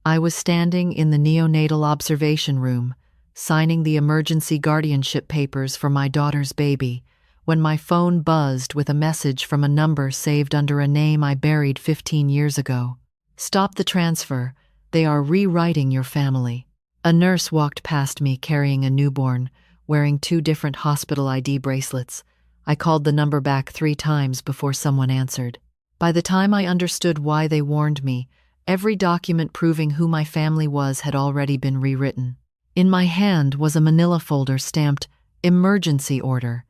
I was standing in the neonatal observation room, signing the emergency guardianship papers for my daughter's baby, when my phone buzzed with a message from a number saved under a name I buried 15 years ago. "Stop the transfer. They are rewriting your family." A nurse walked past me carrying a newborn, wearing 2 different hospital ID bracelets. I called the number back 3 times before someone answered. By the time I understood why they warned me, every document proving who my family was had already been rewritten. In my hand was a manila folder stamped "Emergency Order,"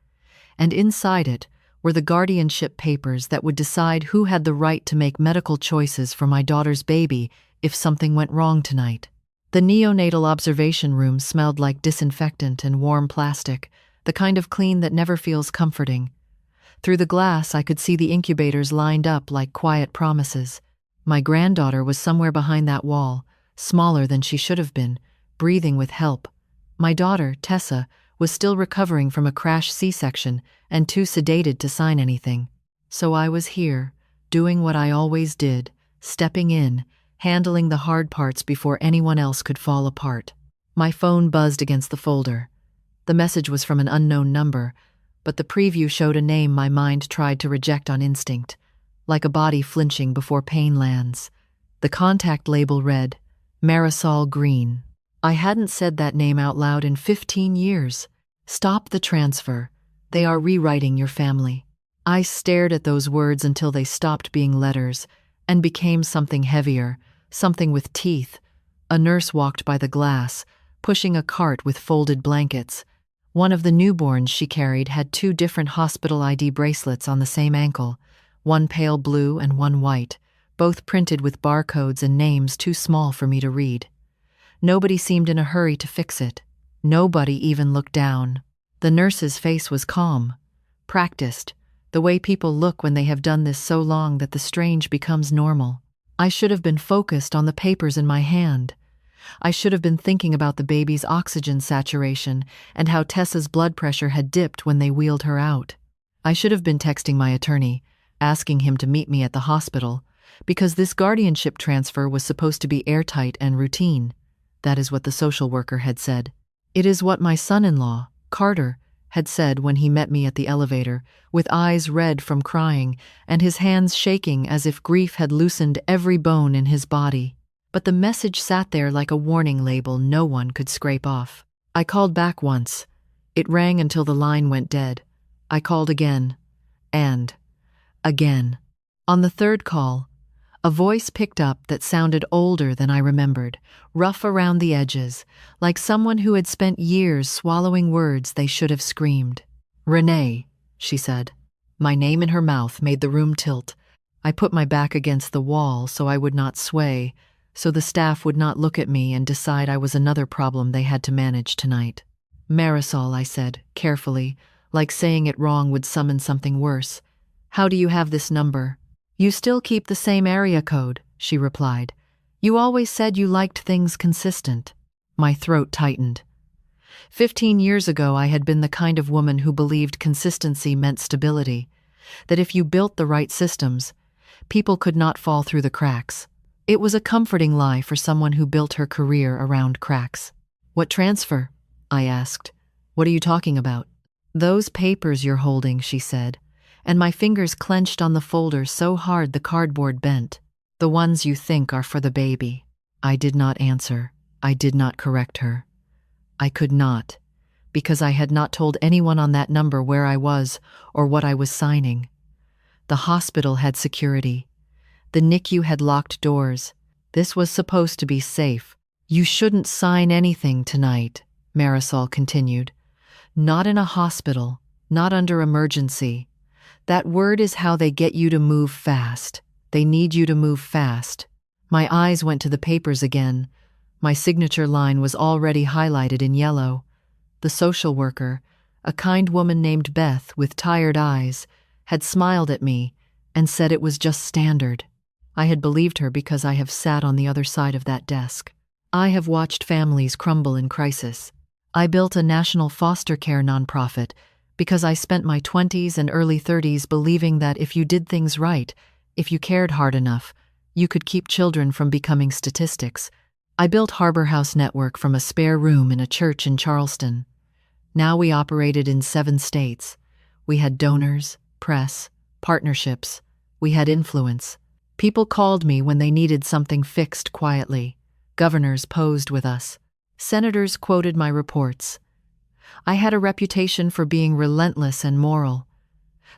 and inside it were the guardianship papers that would decide who had the right to make medical choices for my daughter's baby if something went wrong tonight. The neonatal observation room smelled like disinfectant and warm plastic, the kind of clean that never feels comforting. Through the glass, I could see the incubators lined up like quiet promises. My granddaughter was somewhere behind that wall, smaller than she should have been, breathing with help. My daughter, Tessa, was still recovering from a crash C-section and too sedated to sign anything. So I was here, doing what I always did, stepping in, handling the hard parts before anyone else could fall apart. My phone buzzed against the folder. The message was from an unknown number, but the preview showed a name my mind tried to reject on instinct, like a body flinching before pain lands. The contact label read, Marisol Green. I hadn't said that name out loud in 15 years. "Stop the transfer. They are rewriting your family." I stared at those words until they stopped being letters and became something heavier, something with teeth. A nurse walked by the glass, pushing a cart with folded blankets. One of the newborns she carried had 2 different hospital ID bracelets on the same ankle, one pale blue and one white, both printed with barcodes and names too small for me to read. Nobody seemed in a hurry to fix it. Nobody even looked down. The nurse's face was calm, practiced, the way people look when they have done this so long that the strange becomes normal. I should have been focused on the papers in my hand. I should have been thinking about the baby's oxygen saturation and how Tessa's blood pressure had dipped when they wheeled her out. I should have been texting my attorney, asking him to meet me at the hospital, because this guardianship transfer was supposed to be airtight and routine. That is what the social worker had said. It is what my son-in-law, Carter, had said when he met me at the elevator, with eyes red from crying and his hands shaking as if grief had loosened every bone in his body. But the message sat there like a warning label no one could scrape off. I called back once. It rang until the line went dead. I called again. And again. On the 3rd call, a voice picked up that sounded older than I remembered, rough around the edges, like someone who had spent years swallowing words they should have screamed. "Renee," she said. My name in her mouth made the room tilt. I put my back against the wall so I would not sway, so the staff would not look at me and decide I was another problem they had to manage tonight. "Marisol," I said, carefully, like saying it wrong would summon something worse. "How do you have this number?" "You still keep the same area code," she replied. "You always said you liked things consistent." My throat tightened. 15 years ago, I had been the kind of woman who believed consistency meant stability, that if you built the right systems, people could not fall through the cracks. It was a comforting lie for someone who built her career around cracks. "What transfer?" I asked. "What are you talking about?" "Those papers you're holding," she said, and my fingers clenched on the folder so hard the cardboard bent. "The ones you think are for the baby." I did not answer. I did not correct her. I could not, because I had not told anyone on that number where I was or what I was signing. The hospital had security. The NICU had locked doors. This was supposed to be safe. "You shouldn't sign anything tonight," Marisol continued. "Not in a hospital, not under emergency. That word is how they get you to move fast. They need you to move fast." My eyes went to the papers again. My signature line was already highlighted in yellow. The social worker, a kind woman named Beth with tired eyes, had smiled at me and said it was just standard. I had believed her because I have sat on the other side of that desk. I have watched families crumble in crisis. I built a national foster care nonprofit because I spent my 20s and early 30s believing that if you did things right, if you cared hard enough, you could keep children from becoming statistics, I built Harbor House Network from a spare room in a church in Charleston. Now we operated in 7 states. We had donors, press, partnerships. We had influence. People called me when they needed something fixed quietly. Governors posed with us. Senators quoted my reports. I had a reputation for being relentless and moral.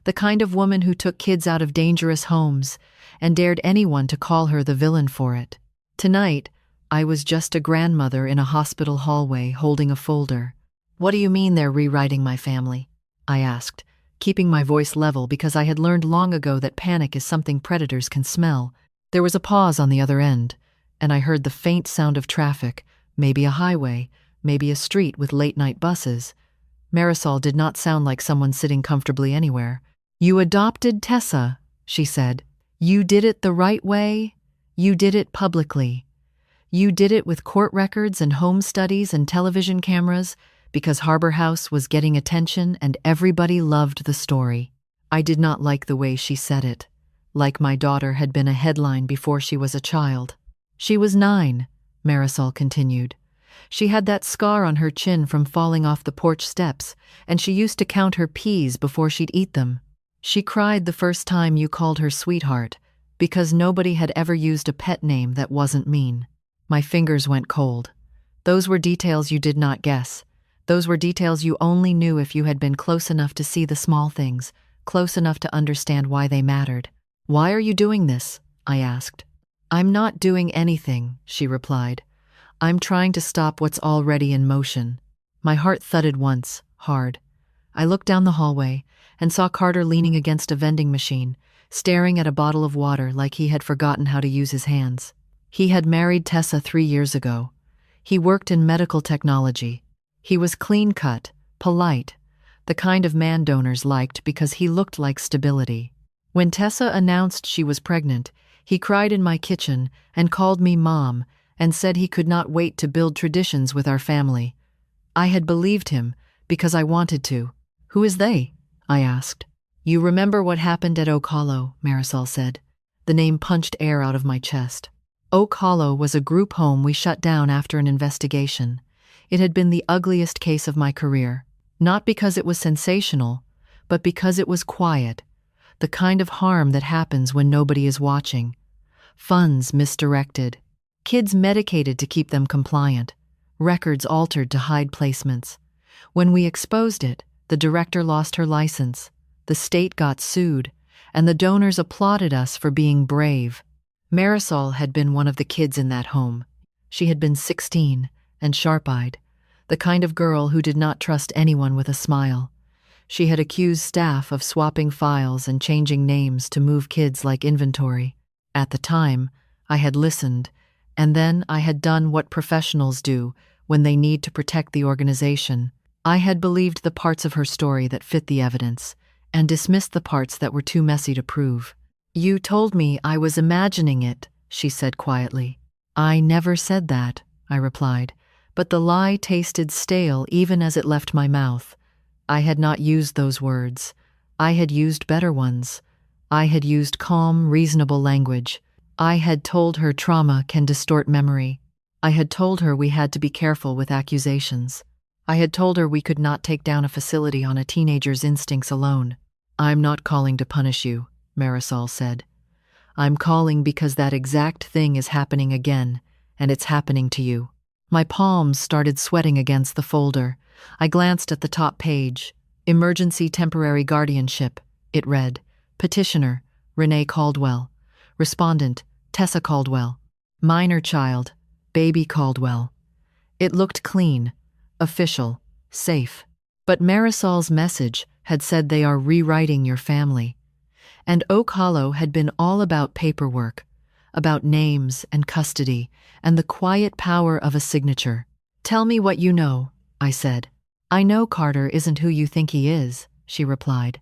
The kind of woman who took kids out of dangerous homes and dared anyone to call her the villain for it. Tonight, I was just a grandmother in a hospital hallway holding a folder. "What do you mean they're rewriting my family?" I asked, keeping my voice level because I had learned long ago that panic is something predators can smell. There was a pause on the other end, and I heard the faint sound of traffic, maybe a highway, maybe a street with late-night buses. Marisol did not sound like someone sitting comfortably anywhere. "You adopted Tessa," she said. "You did it the right way. You did it publicly. You did it with court records and home studies and television cameras because Harbor House was getting attention and everybody loved the story." I did not like the way she said it, like my daughter had been a headline before she was a child. "She was 9, Marisol continued. "She had that scar on her chin from falling off the porch steps, and she used to count her peas before she'd eat them. She cried the first time you called her sweetheart, because nobody had ever used a pet name that wasn't mean." My fingers went cold. Those were details you did not guess. Those were details you only knew if you had been close enough to see the small things, close enough to understand why they mattered. "Why are you doing this?" I asked. "I'm not doing anything," she replied. "I'm trying to stop what's already in motion." My heart thudded once, hard. I looked down the hallway and saw Carter leaning against a vending machine, staring at a bottle of water like he had forgotten how to use his hands. He had married Tessa 3 years ago. He worked in medical technology. He was clean-cut, polite, the kind of man donors liked because he looked like stability. When Tessa announced she was pregnant, he cried in my kitchen and called me Mom and said he could not wait to build traditions with our family. I had believed him because I wanted to. "Who is they?" I asked. "You remember what happened at Oak Hollow," Marisol said. The name punched air out of my chest. Oak Hollow was a group home we shut down after an investigation. It had been the ugliest case of my career, not because it was sensational, but because it was quiet, the kind of harm that happens when nobody is watching. Funds misdirected, kids medicated to keep them compliant, records altered to hide placements. When we exposed it, the director lost her license, the state got sued, and the donors applauded us for being brave. Marisol had been one of the kids in that home. She had been 16 and sharp-eyed, the kind of girl who did not trust anyone with a smile. She had accused staff of swapping files and changing names to move kids like inventory. At the time, I had listened, and then I had done what professionals do when they need to protect the organization. I had believed the parts of her story that fit the evidence, and dismissed the parts that were too messy to prove. "You told me I was imagining it," she said quietly. "I never said that," I replied, but the lie tasted stale even as it left my mouth. I had not used those words. I had used better ones. I had used calm, reasonable language. I had told her trauma can distort memory. I had told her we had to be careful with accusations. I had told her we could not take down a facility on a teenager's instincts alone. "I'm not calling to punish you," Marisol said. "I'm calling because that exact thing is happening again, and it's happening to you." My palms started sweating against the folder. I glanced at the top page. "Emergency Temporary Guardianship," it read. "Petitioner, Renee Caldwell. Respondent, Tessa Caldwell. Minor child, Baby Caldwell." It looked clean, official, safe. But Marisol's message had said they are rewriting your family. And Oak Hollow had been all about paperwork, about names and custody, and the quiet power of a signature. "Tell me what you know," I said. "I know Carter isn't who you think he is," she replied.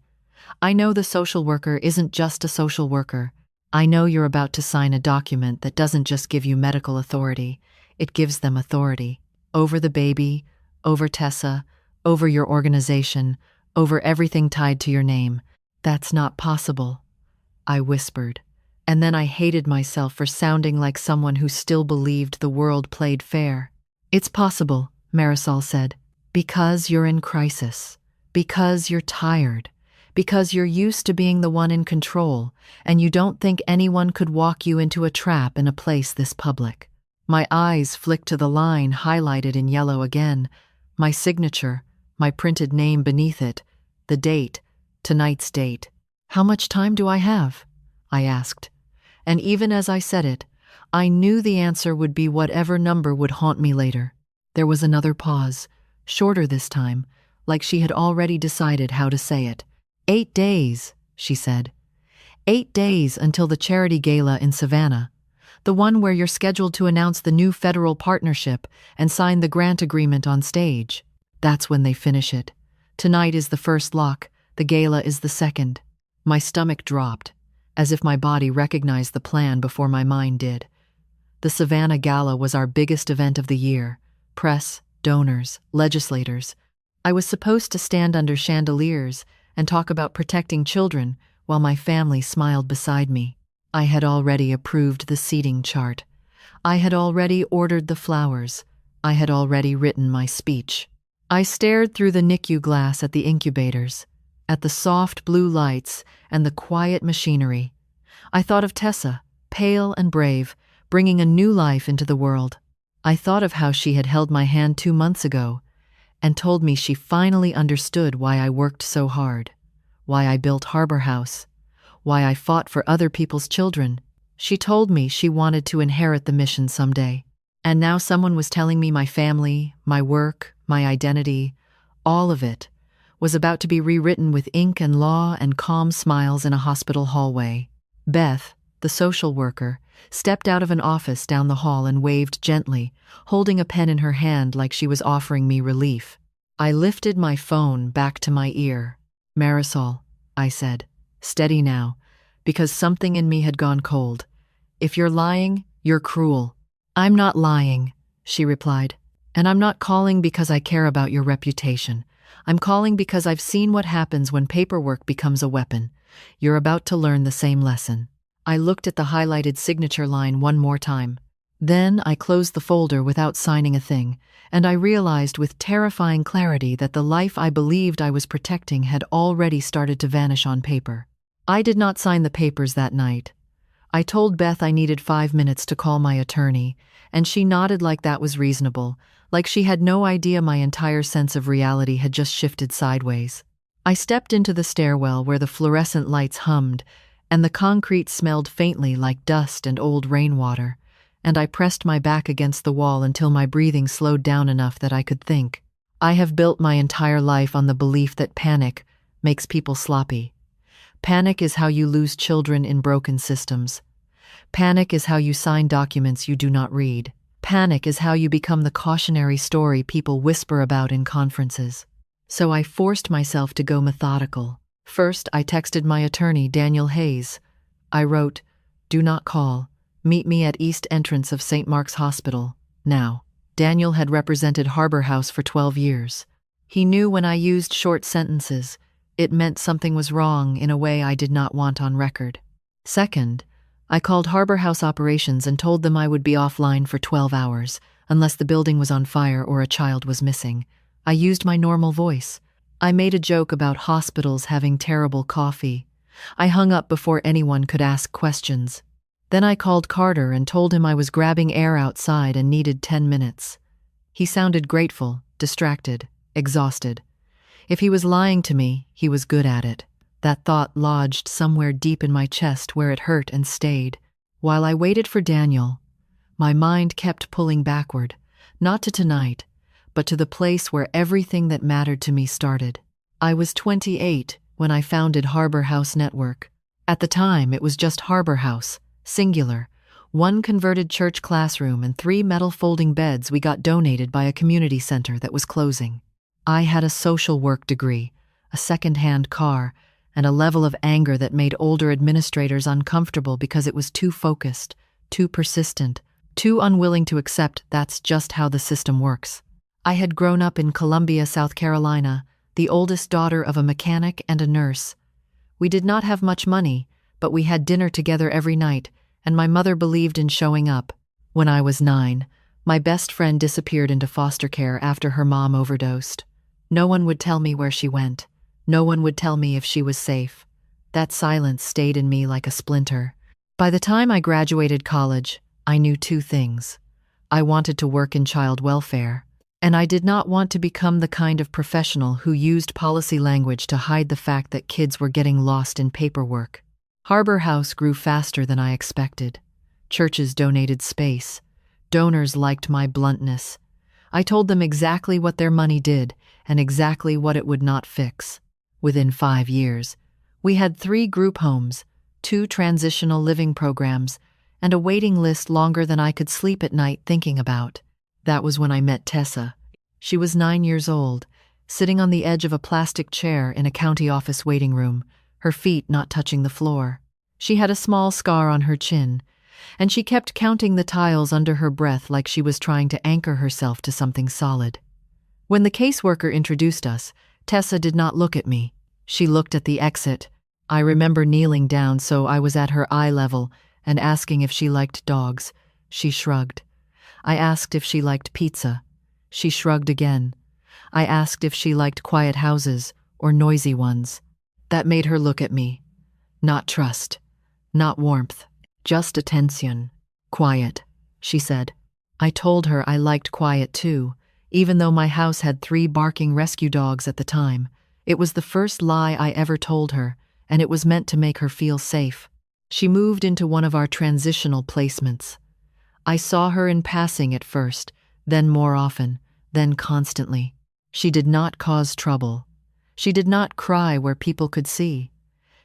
"I know the social worker isn't just a social worker. I know you're about to sign a document that doesn't just give you medical authority, it gives them authority. Over the baby, over Tessa, over your organization, over everything tied to your name. That's not possible," I whispered, And then I hated myself for sounding like someone who still believed the world played fair. It's possible, Marisol said, because you're in crisis, because you're tired, because you're used to being the one in control, and you don't think anyone could walk you into a trap in a place this public. My eyes flicked to the line highlighted in yellow again, my signature, my printed name beneath it, the date, tonight's date. How much time do I have? I asked. And even as I said it, I knew the answer would be whatever number would haunt me later. There was another pause, shorter this time, like she had already decided how to say it. 8 days, she said. 8 days until the charity gala in Savannah, the one where you're scheduled to announce the new federal partnership and sign the grant agreement on stage. That's when they finish it. Tonight is the first lock, the gala is the second. My stomach dropped, as if my body recognized the plan before my mind did. The Savannah Gala was our biggest event of the year. Press, donors, legislators. I was supposed to stand under chandeliers and talk about protecting children while my family smiled beside me. I had already approved the seating chart. I had already ordered the flowers. I had already written my speech. I stared through the NICU glass at the incubators, at the soft blue lights and the quiet machinery. I thought of Tessa, pale and brave, bringing a new life into the world. I thought of how she had held my hand 2 months ago and told me she finally understood why I worked so hard, why I built Harbor House, why I fought for other people's children. She told me she wanted to inherit the mission someday. And now someone was telling me my family, my work, my identity, all of it, was about to be rewritten with ink and law and calm smiles in a hospital hallway. Beth, the social worker, stepped out of an office down the hall and waved gently, holding a pen in her hand like she was offering me relief. I lifted my phone back to my ear. Marisol, I said, steady now, because something in me had gone cold. If you're lying, you're cruel. I'm not lying, she replied, and I'm not calling because I care about your reputation. I'm calling because I've seen what happens when paperwork becomes a weapon. You're about to learn the same lesson. I looked at the highlighted signature line one more time. Then I closed the folder without signing a thing, and I realized with terrifying clarity that the life I believed I was protecting had already started to vanish on paper. I did not sign the papers that night. I told Beth I needed 5 minutes to call my attorney, and she nodded like that was reasonable, like she had no idea my entire sense of reality had just shifted sideways. I stepped into the stairwell where the fluorescent lights hummed, and the concrete smelled faintly like dust and old rainwater, and I pressed my back against the wall until my breathing slowed down enough that I could think. I have built my entire life on the belief that panic makes people sloppy. Panic is how you lose children in broken systems. Panic is how you sign documents you do not read. Panic is how you become the cautionary story people whisper about in conferences. So I forced myself to go methodical. First, I texted my attorney, Daniel Hayes. I wrote, "Do not call. Meet me at east entrance of St. Mark's Hospital, now." Daniel had represented Harbor House for 12 years. He knew when I used short sentences, it meant something was wrong in a way I did not want on record. Second, I called Harbor House operations and told them I would be offline for 12 hours, unless the building was on fire or a child was missing. I used my normal voice. I made a joke about hospitals having terrible coffee. I hung up before anyone could ask questions. Then I called Carter and told him I was grabbing air outside and needed 10 minutes. He sounded grateful, distracted, exhausted. If he was lying to me, he was good at it. That thought lodged somewhere deep in my chest where it hurt and stayed. While I waited for Daniel, my mind kept pulling backward, not to tonight, but to the place where everything that mattered to me started. I was 28 when I founded Harbor House Network. At the time, it was just Harbor House, singular, 1 converted church classroom and 3 metal folding beds we got donated by a community center that was closing. I had a social work degree, a second-hand car, and a level of anger that made older administrators uncomfortable because it was too focused, too persistent, too unwilling to accept that's just how the system works. I had grown up in Columbia, South Carolina, the oldest daughter of a mechanic and a nurse. We did not have much money, but we had dinner together every night, and my mother believed in showing up. When I was 9, my best friend disappeared into foster care after her mom overdosed. No one would tell me where she went. No one would tell me if she was safe. That silence stayed in me like a splinter. By the time I graduated college, I knew 2 things. I wanted to work in child welfare, and I did not want to become the kind of professional who used policy language to hide the fact that kids were getting lost in paperwork. Harbor House grew faster than I expected. Churches donated space. Donors liked my bluntness. I told them exactly what their money did and exactly what it would not fix. Within 5 years, we had 3 group homes, 2 transitional living programs, and a waiting list longer than I could sleep at night thinking about. That was when I met Tessa. She was 9 years old, sitting on the edge of a plastic chair in a county office waiting room, her feet not touching the floor. She had a small scar on her chin, and she kept counting the tiles under her breath like she was trying to anchor herself to something solid. When the caseworker introduced us, Tessa did not look at me. She looked at the exit. I remember kneeling down so I was at her eye level and asking if she liked dogs. She shrugged. I asked if she liked pizza. She shrugged again. I asked if she liked quiet houses or noisy ones. That made her look at me. Not trust. Not warmth. Just attention. Quiet, she said. I told her I liked quiet too, even though my house had 3 barking rescue dogs at the time. It was the first lie I ever told her, and it was meant to make her feel safe. She moved into one of our transitional placements. I saw her in passing at first, then more often, then constantly. She did not cause trouble. She did not cry where people could see.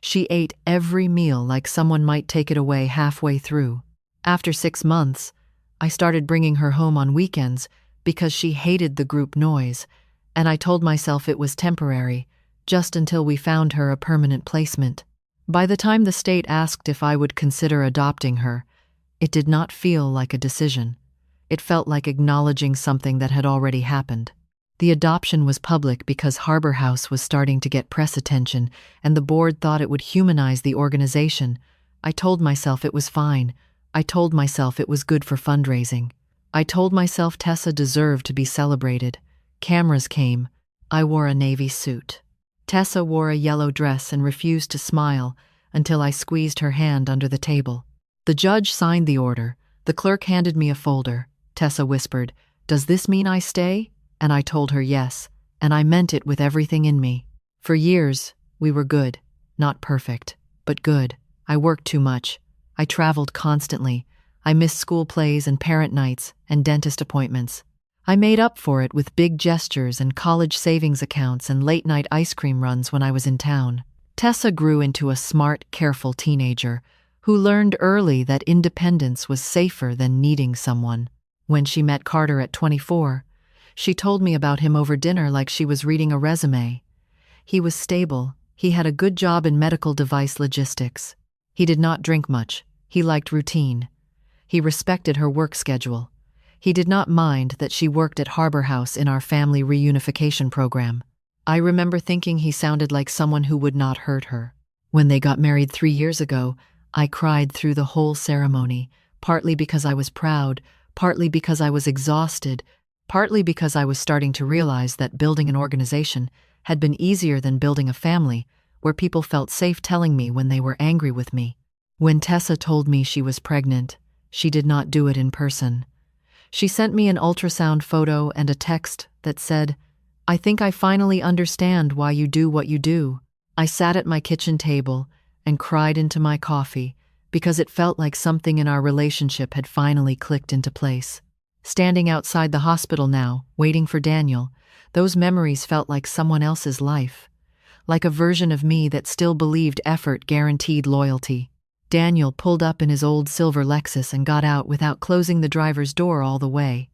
She ate every meal like someone might take it away halfway through. After 6 months, I started bringing her home on weekends because she hated the group noise, and I told myself it was temporary, just until we found her a permanent placement. By the time the state asked if I would consider adopting her, it did not feel like a decision. It felt like acknowledging something that had already happened. The adoption was public because Harbor House was starting to get press attention, and the board thought it would humanize the organization. I told myself it was fine. I told myself it was good for fundraising. I told myself Tessa deserved to be celebrated. Cameras came. I wore a navy suit. Tessa wore a yellow dress and refused to smile until I squeezed her hand under the table. The judge signed the order. The clerk handed me a folder. Tessa whispered, "Does this mean I stay?" And I told her yes, and I meant it with everything in me. For years, we were good. Not perfect, but good. I worked too much. I traveled constantly. I missed school plays and parent nights and dentist appointments. I made up for it with big gestures and college savings accounts and late-night ice cream runs when I was in town. Tessa grew into a smart, careful teenager who learned early that independence was safer than needing someone. When she met Carter at 24, she told me about him over dinner like she was reading a resume. He was stable. He had a good job in medical device logistics. He did not drink much. He liked routine. He respected her work schedule. He did not mind that she worked at Harbor House in our family reunification program. I remember thinking he sounded like someone who would not hurt her. When they got married 3 years ago, I cried through the whole ceremony, partly because I was proud, partly because I was exhausted, partly because I was starting to realize that building an organization had been easier than building a family, where people felt safe telling me when they were angry with me. When Tessa told me she was pregnant, she did not do it in person. She sent me an ultrasound photo and a text that said, "I think I finally understand why you do what you do." I sat at my kitchen table and cried into my coffee because it felt like something in our relationship had finally clicked into place. Standing outside the hospital now, waiting for Daniel, those memories felt like someone else's life, like a version of me that still believed effort guaranteed loyalty. Daniel pulled up in his old silver Lexus and got out without closing the driver's door all the way.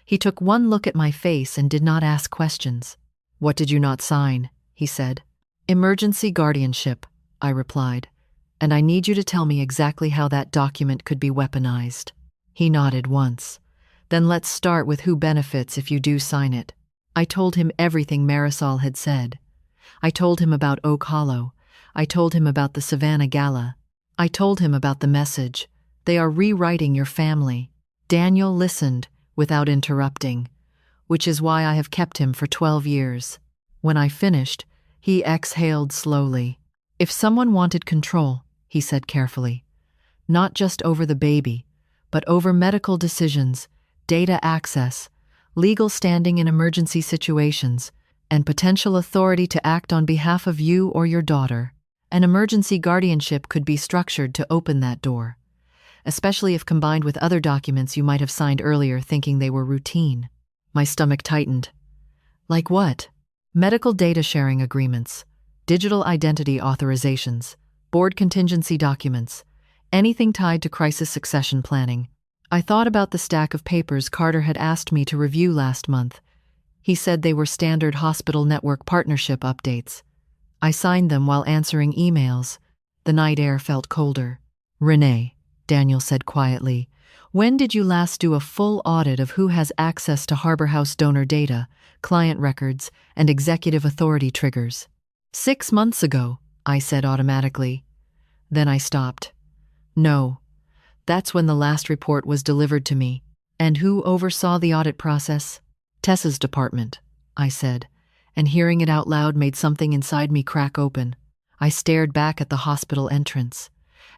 He took one look at my face and did not ask questions. "What did you not sign?" he said. "Emergency guardianship," I replied, "and I need you to tell me exactly how that document could be weaponized." He nodded once. "Then let's start with who benefits if you do sign it." I told him everything Marisol had said. I told him about Oak Hollow. I told him about the Savannah Gala. I told him about the message. They are rewriting your family. Daniel listened without interrupting, which is why I have kept him for 12 years. When I finished, he exhaled slowly. If someone wanted control, he said carefully, not just over the baby, but over medical decisions, data access, legal standing in emergency situations, and potential authority to act on behalf of you or your daughter, an emergency guardianship could be structured to open that door, especially if combined with other documents you might have signed earlier thinking they were routine. My stomach tightened. Like what? Medical data sharing agreements, digital identity authorizations, board contingency documents, anything tied to crisis succession planning. I thought about the stack of papers Carter had asked me to review last month. He said they were standard hospital network partnership updates. I signed them while answering emails. The night air felt colder. "Renee," Daniel said quietly, "when did you last do a full audit of who has access to Harbor House donor data, client records, and executive authority triggers?" 6 months ago, I said automatically. Then I stopped. No, that's when the last report was delivered to me. And who oversaw the audit process? Tessa's department, I said, and hearing it out loud made something inside me crack open. I stared back at the hospital entrance,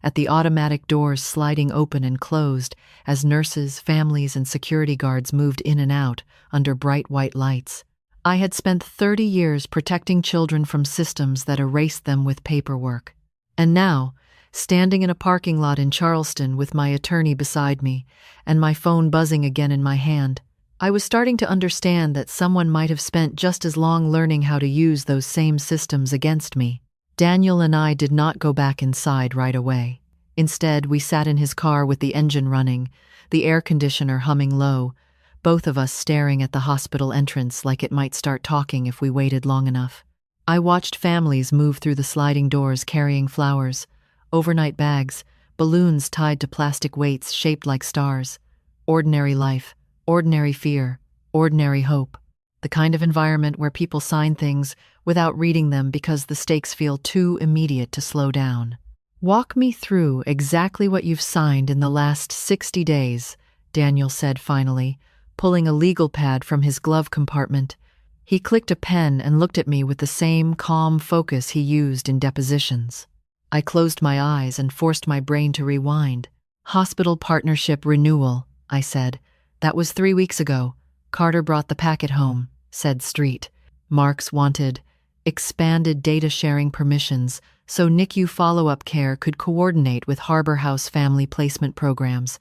at the automatic doors sliding open and closed as nurses, families, and security guards moved in and out under bright white lights. I had spent 30 years protecting children from systems that erased them with paperwork. And now, standing in a parking lot in Charleston with my attorney beside me and my phone buzzing again in my hand, I was starting to understand that someone might have spent just as long learning how to use those same systems against me. Daniel and I did not go back inside right away. Instead, we sat in his car with the engine running, the air conditioner humming low, both of us staring at the hospital entrance like it might start talking if we waited long enough. I watched families move through the sliding doors carrying flowers, overnight bags, balloons tied to plastic weights shaped like stars. Ordinary life, ordinary fear, ordinary hope. The kind of environment where people sign things without reading them because the stakes feel too immediate to slow down. "Walk me through exactly what you've signed in the last 60 days, Daniel said finally, pulling a legal pad from his glove compartment. He clicked a pen and looked at me with the same calm focus he used in depositions. I closed my eyes and forced my brain to rewind. "Hospital partnership renewal," I said. "That was 3 weeks ago. Carter brought the packet home," said Street. "Marks wanted expanded data sharing permissions so NICU follow-up care could coordinate with Harbor House family placement programs."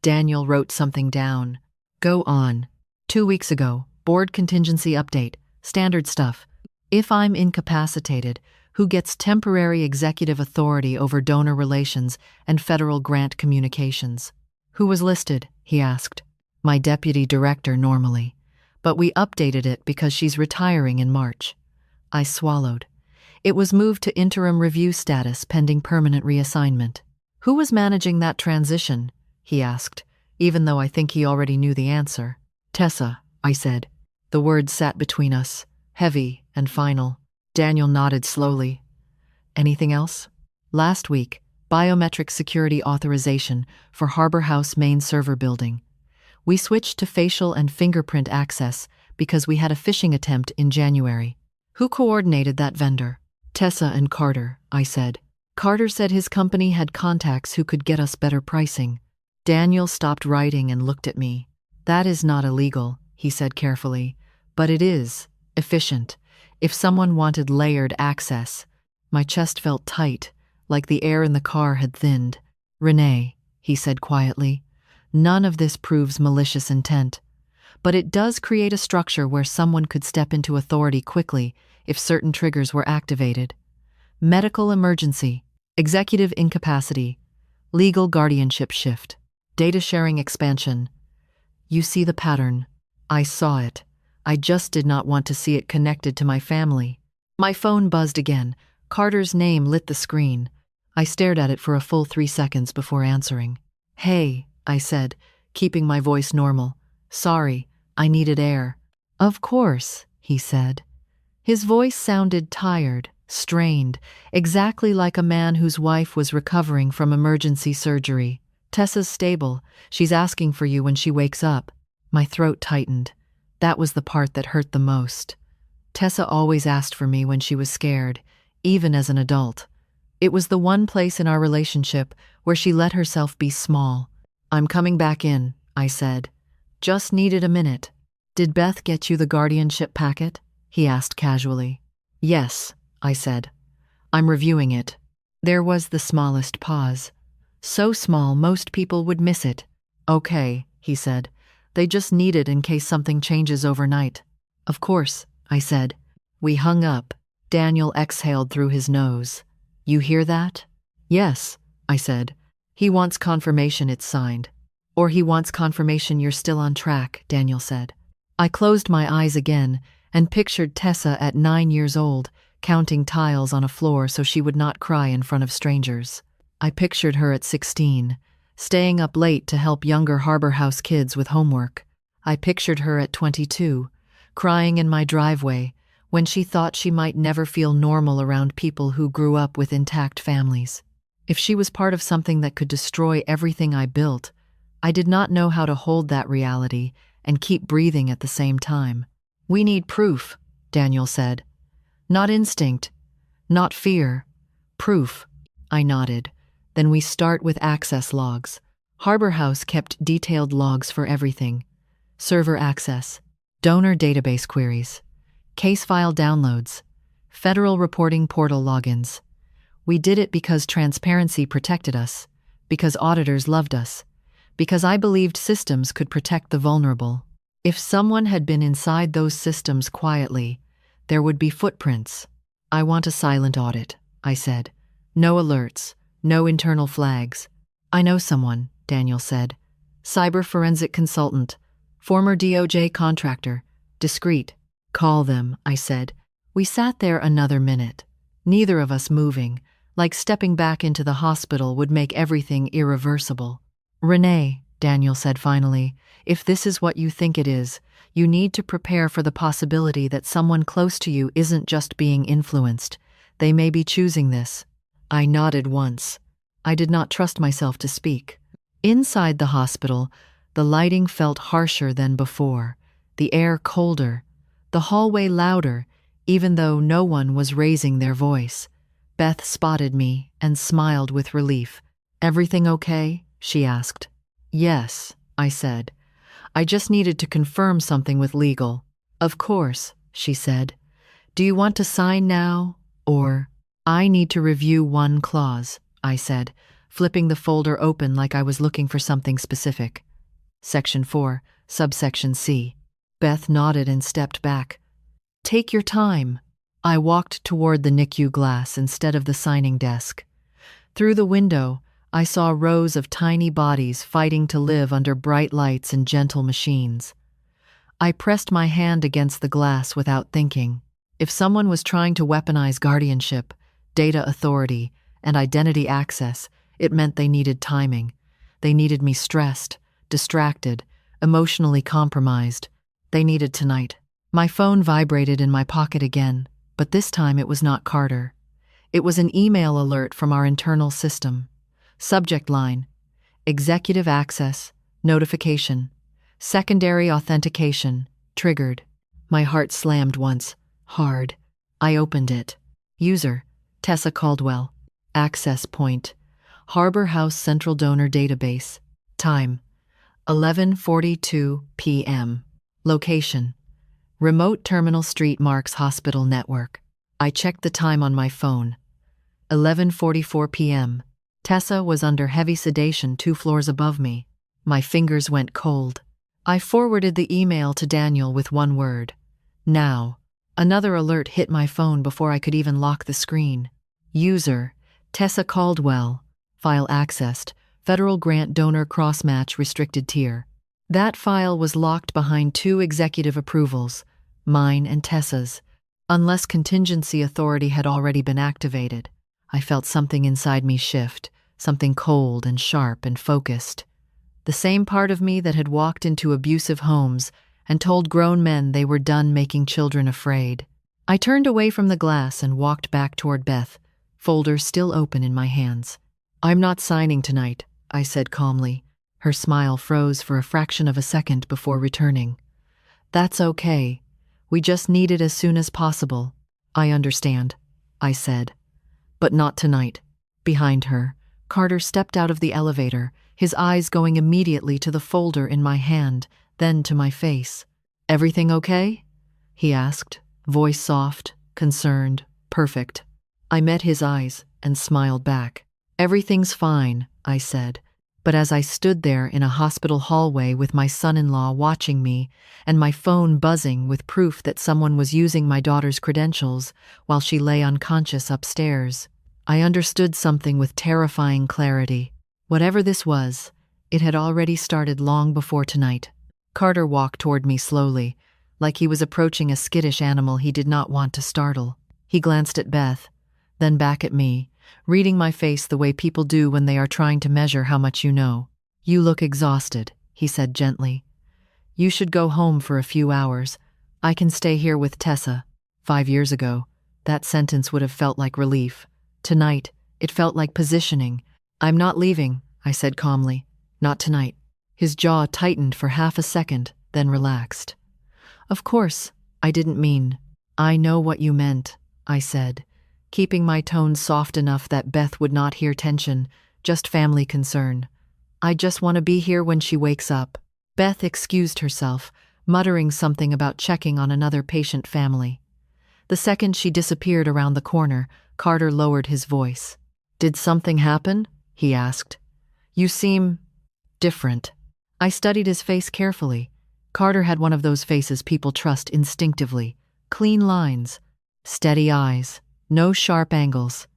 Daniel wrote something down. "Go on. 2 weeks ago, board contingency update, standard stuff. If I'm incapacitated, who gets temporary executive authority over donor relations and federal grant communications?" "Who was listed?" he asked. "My deputy director normally, but we updated it because she's retiring in March." I swallowed. It was moved to interim review status pending permanent reassignment. "Who was managing that transition?" he asked, even though I think he already knew the answer. "Tessa," I said. The words sat between us, heavy and final. Daniel nodded slowly. "Anything else?" "Last week, biometric security authorization for Harbor House main server building. We switched to facial and fingerprint access because we had a phishing attempt in January." "Who coordinated that vendor?" "Tessa and Carter," I said. "Carter said his company had contacts who could get us better pricing." Daniel stopped writing and looked at me. "That is not illegal," he said carefully, "but it is efficient. If someone wanted layered access." My chest felt tight, like the air in the car had thinned. "Renee," he said quietly, "none of this proves malicious intent. But it does create a structure where someone could step into authority quickly if certain triggers were activated. Medical emergency, executive incapacity, legal guardianship shift, data sharing expansion. You see the pattern." I saw it. I just did not want to see it connected to my family. My phone buzzed again. Carter's name lit the screen. I stared at it for a full 3 seconds before answering. "Hey," I said, keeping my voice normal. "Sorry, I needed air." "Of course," he said. His voice sounded tired, strained, exactly like a man whose wife was recovering from emergency surgery. Tessa's stable. She's asking for you when she wakes up. My throat tightened. That was the part that hurt the most. Tessa always asked for me when she was scared, even as an adult. It was the one place in our relationship where she let herself be small. "I'm coming back in," I said. "Just needed a minute." "Did Beth get you the guardianship packet?" he asked casually. "Yes," I said. "I'm reviewing it." There was the smallest pause. So small most people would miss it. "Okay," he said. "They just need it in case something changes overnight." "Of course," I said. We hung up. Daniel exhaled through his nose. "You hear that?" "Yes," I said. "He wants confirmation it's signed." "Or he wants confirmation you're still on track," Daniel said. I closed my eyes again and pictured Tessa at 9 years old, counting tiles on a floor so she would not cry in front of strangers. I pictured her at 16, staying up late to help younger Harbor House kids with homework. I pictured her at 22, crying in my driveway when she thought she might never feel normal around people who grew up with intact families. If she was part of something that could destroy everything I built, I did not know how to hold that reality and keep breathing at the same time. "We need proof," Daniel said. "Not instinct, not fear. Proof." I nodded. "Then we start with access logs." Harbor House kept detailed logs for everything. Server access, donor database queries, case file downloads, federal reporting portal logins. We did it because transparency protected us, because auditors loved us, because I believed systems could protect the vulnerable. If someone had been inside those systems quietly, there would be footprints. "I want a silent audit," I said. "No alerts, no internal flags." "I know someone," Daniel said. "Cyber forensic consultant, former DOJ contractor, discreet." "Call them," I said. We sat there another minute, neither of us moving, like stepping back into the hospital would make everything irreversible. "Renee," Daniel said finally, "if this is what you think it is, you need to prepare for the possibility that someone close to you isn't just being influenced. They may be choosing this." I nodded once. I did not trust myself to speak. Inside the hospital, the lighting felt harsher than before, the air colder, the hallway louder, even though no one was raising their voice. Beth spotted me and smiled with relief. "Everything okay?" she asked. "Yes," I said. "I just needed to confirm something with legal." "Of course," she said. "Do you want to sign now, or—" "I need to review one clause," I said, flipping the folder open like I was looking for something specific. Section 4, subsection C. Beth nodded and stepped back. "Take your time." I walked toward the NICU glass instead of the signing desk. Through the window, I saw rows of tiny bodies fighting to live under bright lights and gentle machines. I pressed my hand against the glass without thinking. If someone was trying to weaponize guardianship, data authority, and identity access, it meant they needed timing. They needed me stressed, distracted, emotionally compromised. They needed tonight. My phone vibrated in my pocket again, but this time it was not Carter. It was an email alert from our internal system. Subject line: Executive access, notification, secondary authentication, triggered. My heart slammed once, hard. I opened it. User: Tessa Caldwell. Access point: Harbor House Central Donor Database. Time: 11:42 p.m. Location: Remote Terminal Street Marks Hospital Network. I checked the time on my phone. 11:44 p.m. Tessa was under heavy sedation 2 floors above me. My fingers went cold. I forwarded the email to Daniel with one word: now. Another alert hit my phone before I could even lock the screen. User: Tessa Caldwell. File accessed. Federal Grant Donor Crossmatch Restricted Tier. That file was locked behind 2 executive approvals, mine and Tessa's, unless contingency authority had already been activated. I felt something inside me shift, something cold and sharp and focused. The same part of me that had walked into abusive homes and told grown men they were done making children afraid. I turned away from the glass and walked back toward Beth, folder still open in my hands. "I'm not signing tonight," I said calmly. Her smile froze for a fraction of a second before returning. "That's okay. We just need it as soon as possible." "I understand," I said. "But not tonight." Behind her, Carter stepped out of the elevator, his eyes going immediately to the folder in my hand, then to my face. "Everything okay?" he asked, voice soft, concerned, perfect. I met his eyes and smiled back. "Everything's fine," I said. But as I stood there in a hospital hallway with my son-in-law watching me and my phone buzzing with proof that someone was using my daughter's credentials while she lay unconscious upstairs, I understood something with terrifying clarity. Whatever this was, it had already started long before tonight. Carter walked toward me slowly, like he was approaching a skittish animal he did not want to startle. He glanced at Beth, then back at me, reading my face the way people do when they are trying to measure how much you know. "You look exhausted," he said gently. "You should go home for a few hours. I can stay here with Tessa." 5 years ago, that sentence would have felt like relief. Tonight, it felt like positioning. "I'm not leaving," I said calmly. "Not tonight." His jaw tightened for half a second, then relaxed. "Of course, I didn't mean." "I know what you meant," I said, keeping my tone soft enough that Beth would not hear tension, just family concern. "I just want to be here when she wakes up." Beth excused herself, muttering something about checking on another patient family. The second she disappeared around the corner, Carter lowered his voice. "Did something happen?" he asked. "You seem different." I studied his face carefully. Carter had one of those faces people trust instinctively. Clean lines, steady eyes, no sharp angles.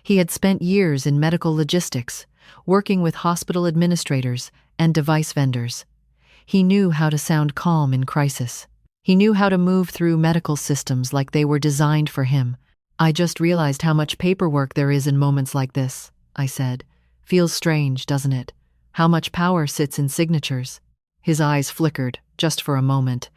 He had spent years in medical logistics, working with hospital administrators and device vendors. He knew how to sound calm in crisis. He knew how to move through medical systems like they were designed for him. "I just realized how much paperwork there is in moments like this," I said. "Feels strange, doesn't it? How much power sits in signatures." His eyes flickered, just for a moment.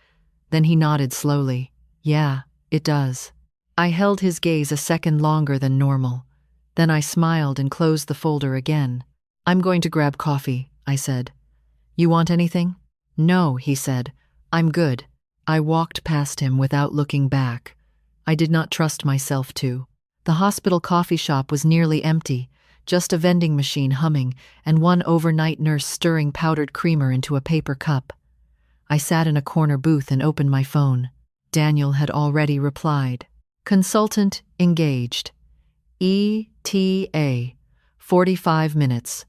Then he nodded slowly. "Yeah, it does." I held his gaze a second longer than normal. Then I smiled and closed the folder again. "I'm going to grab coffee," I said. "You want anything?" "No," he said. "I'm good." I walked past him without looking back. I did not trust myself to. The hospital coffee shop was nearly empty, just a vending machine humming and one overnight nurse stirring powdered creamer into a paper cup. I sat in a corner booth and opened my phone. Daniel had already replied. "Consultant engaged. ETA. 45 minutes.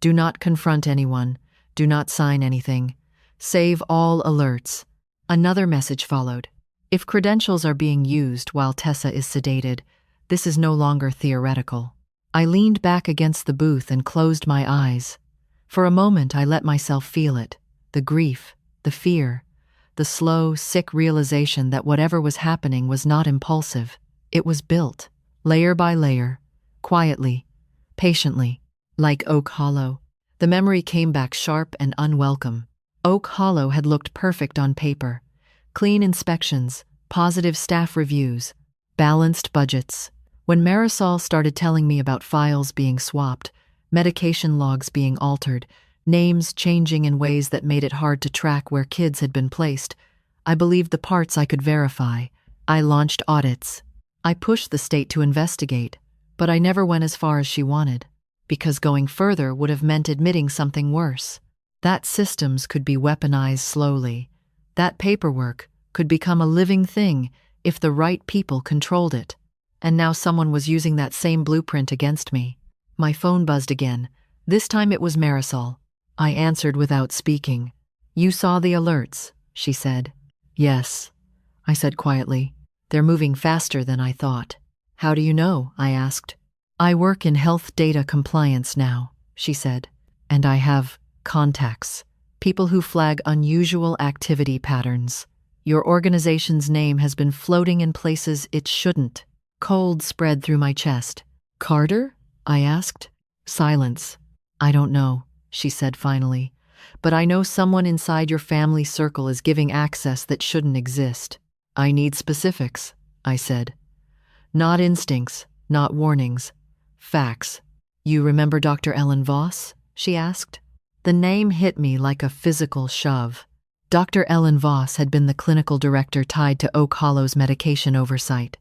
Do not confront anyone. Do not sign anything. Save all alerts." Another message followed. "If credentials are being used while Tessa is sedated, this is no longer theoretical." I leaned back against the booth and closed my eyes. For a moment I let myself feel it, the grief, the fear, the slow, sick realization that whatever was happening was not impulsive. It was built, layer by layer, quietly, patiently, like Oak Hollow. The memory came back sharp and unwelcome. Oak Hollow had looked perfect on paper. Clean inspections, positive staff reviews, balanced budgets. When Marisol started telling me about files being swapped, medication logs being altered, names changing in ways that made it hard to track where kids had been placed, I believed the parts I could verify. I launched audits. I pushed the state to investigate, but I never went as far as she wanted, because going further would have meant admitting something worse. That systems could be weaponized slowly. That paperwork could become a living thing if the right people controlled it. And now someone was using that same blueprint against me. My phone buzzed again. This time it was Marisol. I answered without speaking. "You saw the alerts," she said. "Yes," I said quietly. "They're moving faster than I thought." "How do you know?" I asked. "I work in health data compliance now," she said. "And I have contacts, people who flag unusual activity patterns. Your organization's name has been floating in places it shouldn't." Cold spread through my chest. "Carter?" I asked. Silence. "I don't know," she said finally. "But I know someone inside your family circle is giving access that shouldn't exist." "I need specifics," I said. Not instincts, not warnings. Facts. You remember Dr. Ellen Voss? She asked. The name hit me like a physical shove. Dr. Ellen Voss had been the clinical director tied to Oak Hollow's medication oversight.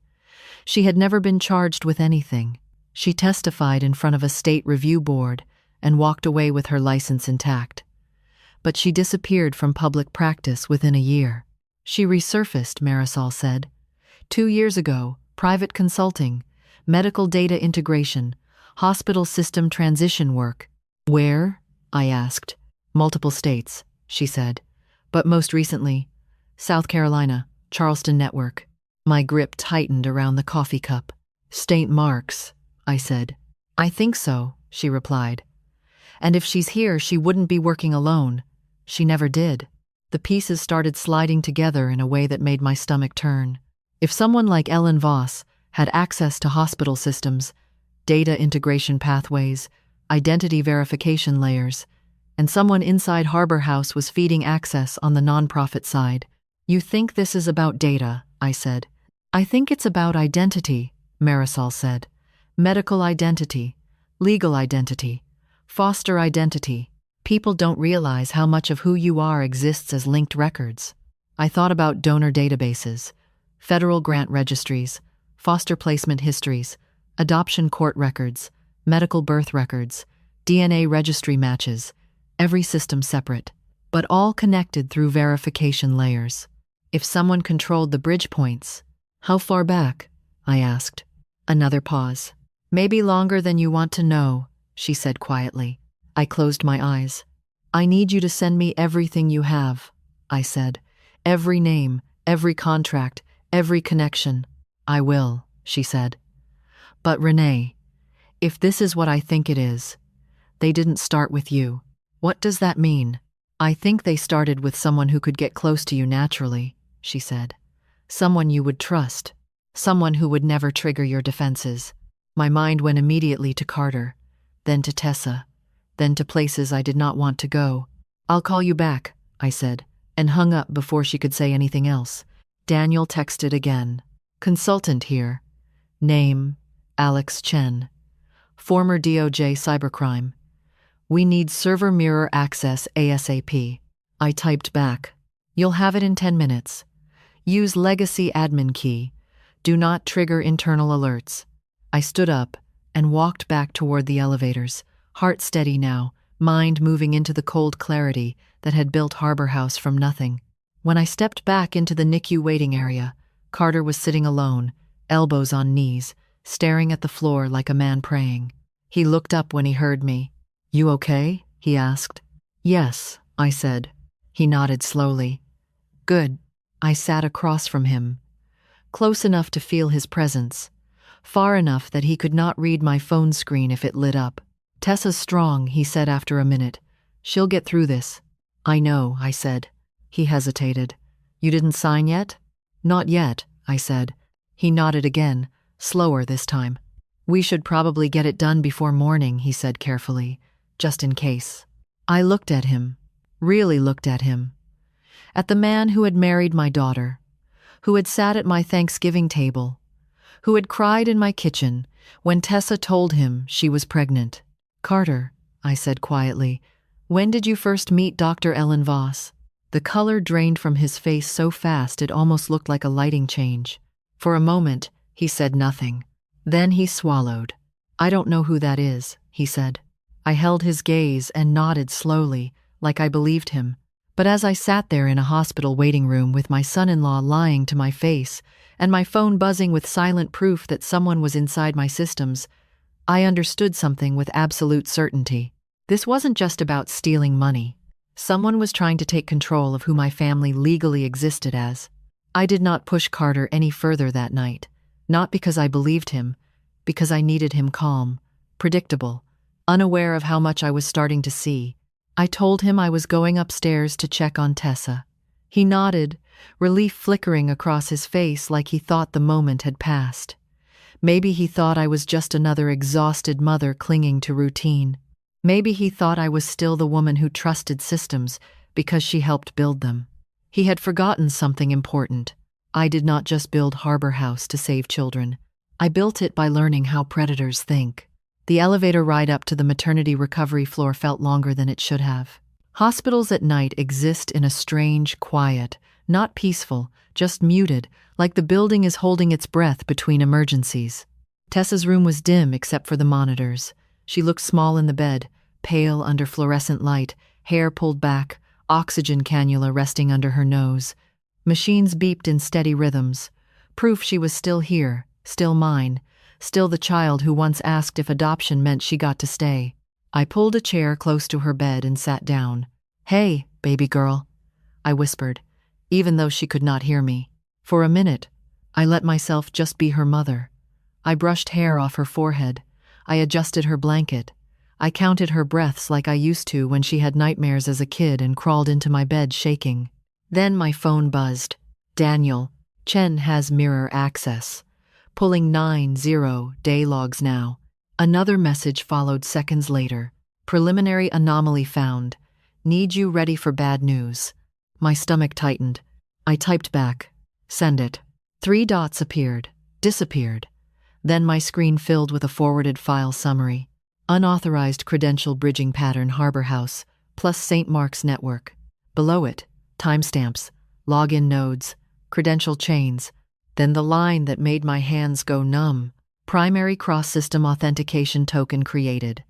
She had never been charged with anything. She testified in front of a state review board and walked away with her license intact. But she disappeared from public practice within a year. She resurfaced, Marisol said. 2 years ago, private consulting, medical data integration, hospital system transition work. Where? I asked. Multiple states, she said. But most recently, South Carolina, Charleston Network. My grip tightened around the coffee cup. St. Mark's, I said. I think so, she replied. And if she's here, she wouldn't be working alone. She never did. The pieces started sliding together in a way that made my stomach turn. If someone like Ellen Voss had access to hospital systems, data integration pathways, identity verification layers, and someone inside Harbor House was feeding access on the nonprofit side. You think this is about data, I said. I think it's about identity, Marisol said. Medical identity, legal identity, foster identity. People don't realize how much of who you are exists as linked records. I thought about donor databases, federal grant registries, foster placement histories, adoption court records, medical birth records, DNA registry matches, every system separate, but all connected through verification layers. If someone controlled the bridge points, how far back? I asked. Another pause. Maybe longer than you want to know, she said quietly. I closed my eyes. I need you to send me everything you have, I said. Every name, every contract, every connection. I will, she said. But Renee, if this is what I think it is, they didn't start with you. What does that mean? I think they started with someone who could get close to you naturally, she said. Someone you would trust. Someone who would never trigger your defenses. My mind went immediately to Carter, then to Tessa, then to places I did not want to go. I'll call you back, I said, and hung up before she could say anything else. Daniel texted again. Consultant here. Name, Alex Chen. Former DOJ cybercrime. We need server mirror access ASAP. I typed back. You'll have it in 10 minutes. Use legacy admin key. Do not trigger internal alerts. I stood up and walked back toward the elevators, heart steady now, mind moving into the cold clarity that had built Harbor House from nothing. When I stepped back into the NICU waiting area, Carter was sitting alone, elbows on knees, staring at the floor like a man praying. He looked up when he heard me. You okay? He asked. Yes, I said. He nodded slowly. Good. I sat across from him, close enough to feel his presence, far enough that he could not read my phone screen if it lit up. Tessa's strong, he said after a minute. She'll get through this. I know, I said. He hesitated. You didn't sign yet? Not yet, I said. He nodded again, slower this time. We should probably get it done before morning, he said carefully, just in case. I looked at him, really looked at him. At the man who had married my daughter, who had sat at my Thanksgiving table, who had cried in my kitchen when Tessa told him she was pregnant. Carter, I said quietly, when did you first meet Dr. Ellen Voss? The color drained from his face so fast it almost looked like a lighting change. For a moment, he said nothing. Then he swallowed. I don't know who that is, he said. I held his gaze and nodded slowly, like I believed him. But as I sat there in a hospital waiting room with my son-in-law lying to my face and my phone buzzing with silent proof that someone was inside my systems, I understood something with absolute certainty. This wasn't just about stealing money. Someone was trying to take control of who my family legally existed as. I did not push Carter any further that night, not because I believed him, because I needed him calm, predictable, unaware of how much I was starting to see. I told him I was going upstairs to check on Tessa. He nodded, relief flickering across his face like he thought the moment had passed. Maybe he thought I was just another exhausted mother clinging to routine. Maybe he thought I was still the woman who trusted systems because she helped build them. He had forgotten something important. I did not just build Harbor House to save children. I built it by learning how predators think. The elevator ride up to the maternity recovery floor felt longer than it should have. Hospitals at night exist in a strange quiet, not peaceful, just muted, like the building is holding its breath between emergencies. Tessa's room was dim except for the monitors. She looked small in the bed, pale under fluorescent light, hair pulled back, oxygen cannula resting under her nose. Machines beeped in steady rhythms. Proof she was still here, still mine, still the child who once asked if adoption meant she got to stay. I pulled a chair close to her bed and sat down. "Hey, baby girl," I whispered, even though she could not hear me. For a minute, I let myself just be her mother. I brushed hair off her forehead. I adjusted her blanket. I counted her breaths like I used to when she had nightmares as a kid and crawled into my bed shaking. Then my phone buzzed. "Daniel, Chen has mirror access. Pulling 90-day logs now." Another message followed seconds later. "Preliminary anomaly found. Need you ready for bad news." My stomach tightened. I typed back, "Send it." 3 dots appeared, disappeared. Then my screen filled with a forwarded file summary. Unauthorized credential bridging pattern Harbor House, plus St. Mark's network. Below it, timestamps, login nodes, credential chains. Then the line that made my hands go numb. Primary cross-system authentication token created.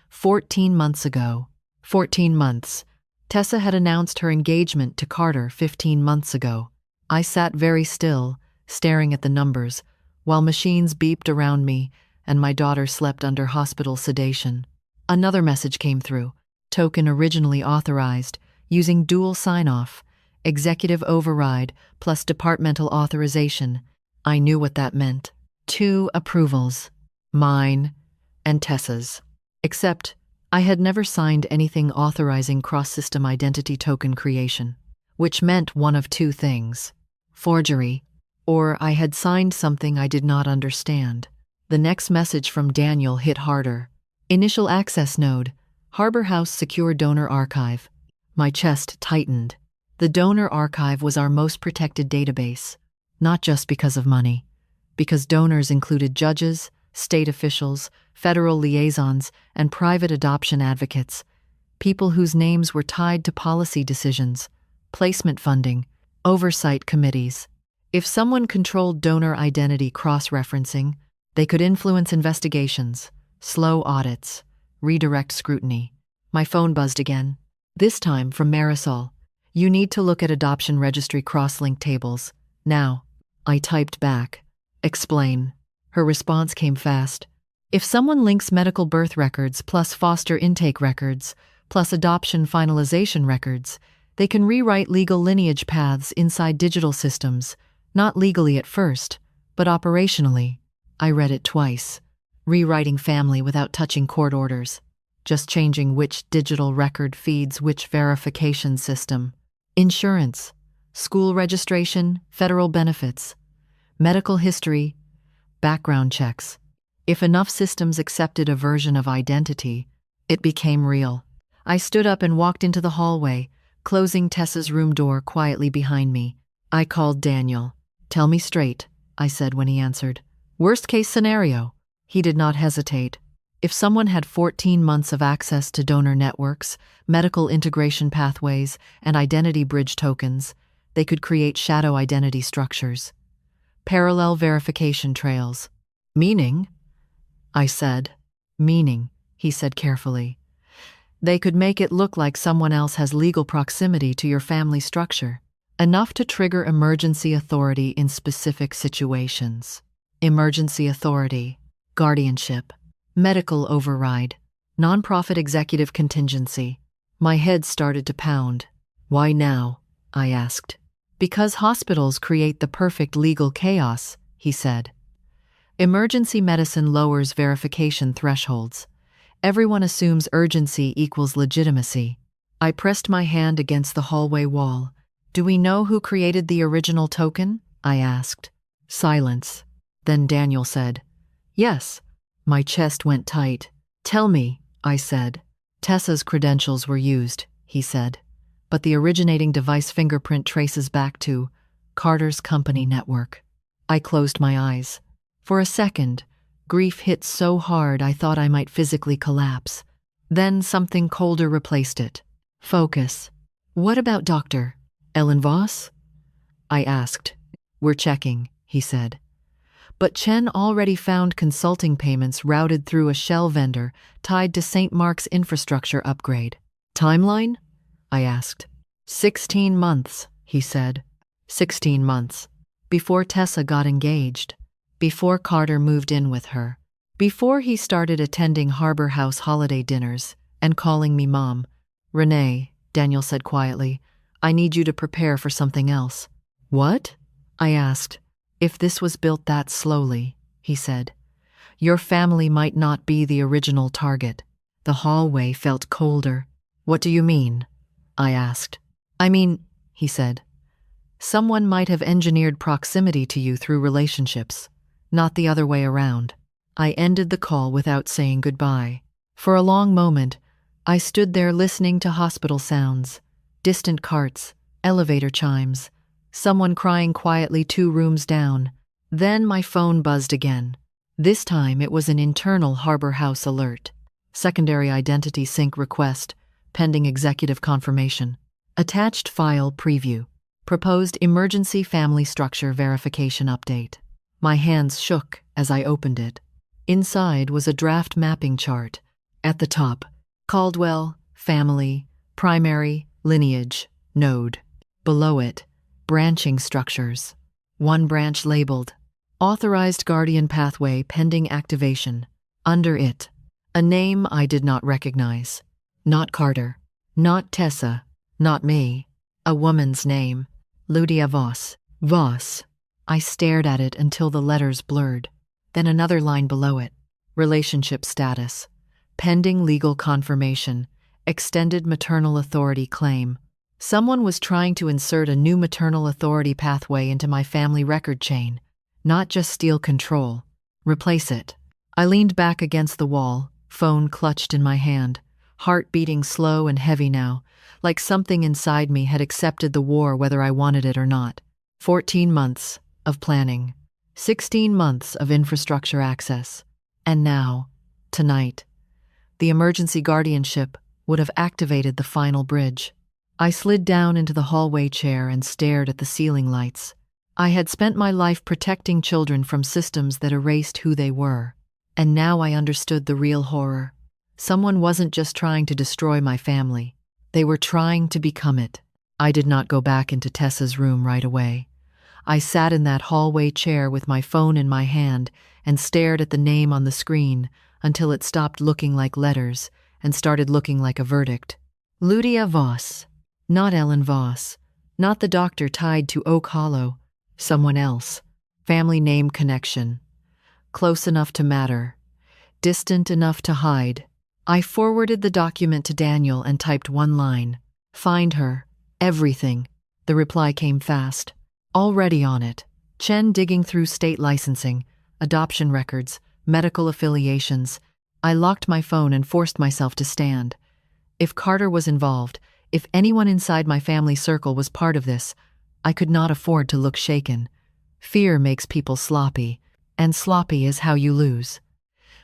14 months ago. 14 months. Tessa had announced her engagement to Carter 15 months ago. I sat very still, staring at the numbers, while machines beeped around me and my daughter slept under hospital sedation. Another message came through. Token originally authorized, using dual sign-off, executive override plus departmental authorization. I knew what that meant. 2 approvals. Mine and Tessa's. Except, I had never signed anything authorizing cross-system identity token creation, which meant one of 2 things: forgery, or I had signed something I did not understand. The next message from Daniel hit harder. Initial access node, Harbor House Secure Donor Archive. My chest tightened. The donor archive was our most protected database, not just because of money, because donors included judges, state officials, federal liaisons, and private adoption advocates, people whose names were tied to policy decisions, placement funding, oversight committees. If someone controlled donor identity cross-referencing, they could influence investigations, slow audits, redirect scrutiny. My phone buzzed again, this time from Marisol. "You need to look at adoption registry cross-link tables. Now." I typed back, "Explain." Her response came fast. "If someone links medical birth records plus foster intake records plus adoption finalization records, they can rewrite legal lineage paths inside digital systems, not legally at first, but operationally." I read it twice. Rewriting family without touching court orders. Just changing which digital record feeds which verification system. Insurance, school registration, federal benefits, medical history, background checks. If enough systems accepted a version of identity, it became real. I stood up and walked into the hallway, closing Tessa's room door quietly behind me. I called Daniel. "Tell me straight," I said when he answered. "Worst case scenario." He did not hesitate. If someone had 14 months of access to donor networks, medical integration pathways, and identity bridge tokens, they could create shadow identity structures. Parallel verification trails. "Meaning?" I said. "Meaning," he said carefully. "They could make it look like someone else has legal proximity to your family structure, enough to trigger emergency authority in specific situations. Emergency authority, guardianship, medical override, nonprofit executive contingency." My head started to pound. "Why now?" I asked. "Because hospitals create the perfect legal chaos," he said. "Emergency medicine lowers verification thresholds. Everyone assumes urgency equals legitimacy." I pressed my hand against the hallway wall. "Do we know who created the original token?" I asked. Silence. Then Daniel said, "Yes." My chest went tight. "Tell me," I said. "Tessa's credentials were used," he said. "But the originating device fingerprint traces back to Carter's company network. I closed my eyes. For a second, grief hit so hard I thought I might physically collapse. Then something colder replaced it. Focus. What about Dr. Ellen Voss? I asked. We're checking, he said. But Chen already found consulting payments routed through a shell vendor tied to St. Mark's infrastructure upgrade. Timeline? I asked. 16 months, he said. 16 months. Before Tessa got engaged. Before Carter moved in with her. Before he started attending Harbor House holiday dinners and calling me Mom. Renee, Daniel said quietly, I need you to prepare for something else. What? I asked. If this was built that slowly, he said, your family might not be the original target. The hallway felt colder. What do you mean? I asked. I mean, he said, someone might have engineered proximity to you through relationships, not the other way around. I ended the call without saying goodbye. For a long moment, I stood there listening to hospital sounds, distant carts, elevator chimes, someone crying quietly 2 rooms down. Then my phone buzzed again. This time it was an internal Harbor House alert. Secondary identity sync request, pending executive confirmation. Attached file preview. Proposed emergency family structure verification update. My hands shook as I opened it. Inside was a draft mapping chart. At the top, Caldwell, family, primary, lineage, node. Below it, branching structures. One branch labeled, authorized guardian pathway pending activation. Under it, a name I did not recognize. Not Carter, not Tessa, not me. A woman's name, Lydia Voss. Voss. I stared at it until the letters blurred. Then another line below it, relationship status. Pending legal confirmation, extended maternal authority claim. Someone was trying to insert a new maternal authority pathway into my family record chain, not just steal control, replace it. I leaned back against the wall, phone clutched in my hand, heart beating slow and heavy now, like something inside me had accepted the war whether I wanted it or not. 14 months of planning, 16 months of infrastructure access, and now, tonight, the emergency guardianship would have activated the final bridge. I slid down into the hallway chair and stared at the ceiling lights. I had spent my life protecting children from systems that erased who they were, and now I understood the real horror. Someone wasn't just trying to destroy my family. They were trying to become it. I did not go back into Tessa's room right away. I sat in that hallway chair with my phone in my hand and stared at the name on the screen until it stopped looking like letters and started looking like a verdict. Lydia Voss. Not Ellen Voss. Not the doctor tied to Oak Hollow. Someone else. Family name connection. Close enough to matter. Distant enough to hide. I forwarded the document to Daniel and typed one line. Find her. Everything. The reply came fast. Already on it. Chen digging through state licensing, adoption records, medical affiliations. I locked my phone and forced myself to stand. If Carter was involved, if anyone inside my family circle was part of this, I could not afford to look shaken. Fear makes people sloppy, and sloppy is how you lose.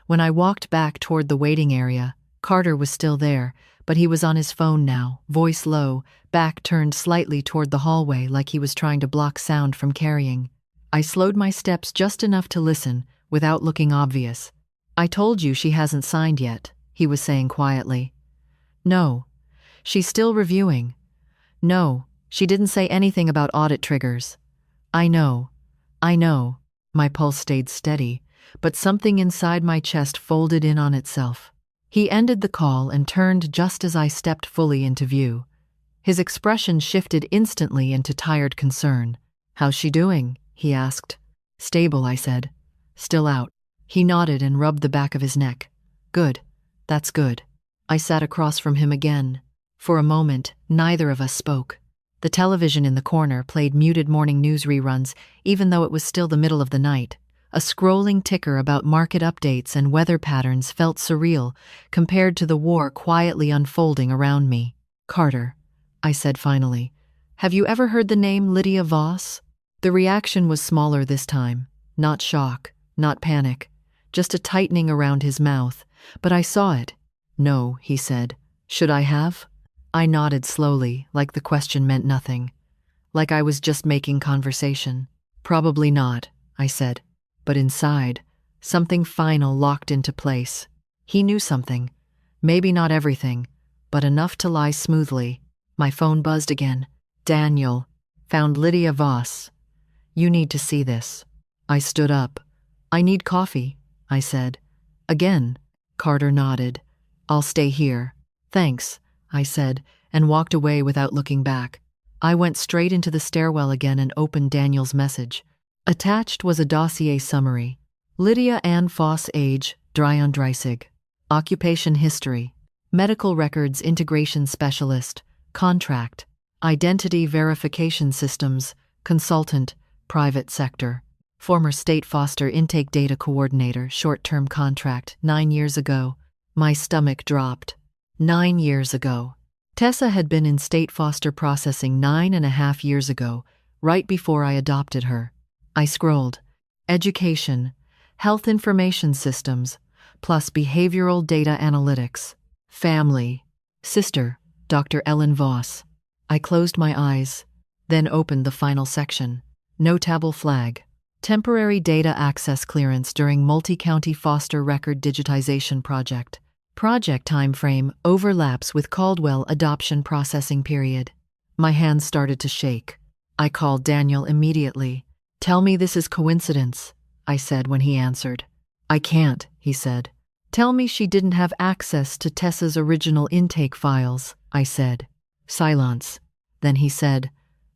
When I walked back toward the waiting area, Carter was still there, but he was on his phone now, voice low, back turned slightly toward the hallway like he was trying to block sound from carrying. I slowed my steps just enough to listen, without looking obvious. I told you she hasn't signed yet, he was saying quietly. No. She's still reviewing. No, she didn't say anything about audit triggers. I know. My pulse stayed steady, but something inside my chest folded in on itself. He ended the call and turned just as I stepped fully into view. His expression shifted instantly into tired concern. How's she doing? He asked. Stable, I said. Still out. He nodded and rubbed the back of his neck. Good. That's good. I sat across from him again. For a moment, neither of us spoke. The television in the corner played muted morning news reruns, even though it was still the middle of the night. A scrolling ticker about market updates and weather patterns felt surreal compared to the war quietly unfolding around me. Carter, I said finally, have you ever heard the name Lydia Voss? The reaction was smaller this time. Not shock, not panic, just a tightening around his mouth. But I saw it. No, he said. Should I have? I nodded slowly, like the question meant nothing. Like I was just making conversation. Probably not, I said. But inside, something final locked into place. He knew something. Maybe not everything, but enough to lie smoothly. My phone buzzed again. Daniel. Found Lydia Voss. You need to see this. I stood up. I need coffee, I said. Again. Carter nodded. I'll stay here. Thanks, I said, and walked away without looking back. I went straight into the stairwell again and opened Daniel's message. Attached was a dossier summary. Lydia Ann Voss, age, Dreisig. Occupation history. Medical records integration specialist. Contract. Identity verification systems. Consultant. Private sector. Former state foster intake data coordinator. Short-term contract. 9 years ago. My stomach dropped. 9 years ago. Tessa had been in state foster processing 9.5 years ago, right before I adopted her. I scrolled. Education. Health information systems, plus behavioral data analytics. Family. Sister, Dr. Ellen Voss. I closed my eyes, then opened the final section. Notable flag. Temporary data access clearance during multi-county foster record digitization project. Project timeframe overlaps with Caldwell adoption processing period. My hands started to shake. I called Daniel immediately. Tell me this is coincidence, I said when he answered. I can't, he said. Tell me she didn't have access to Tessa's original intake files, I said. Silence. Then he said,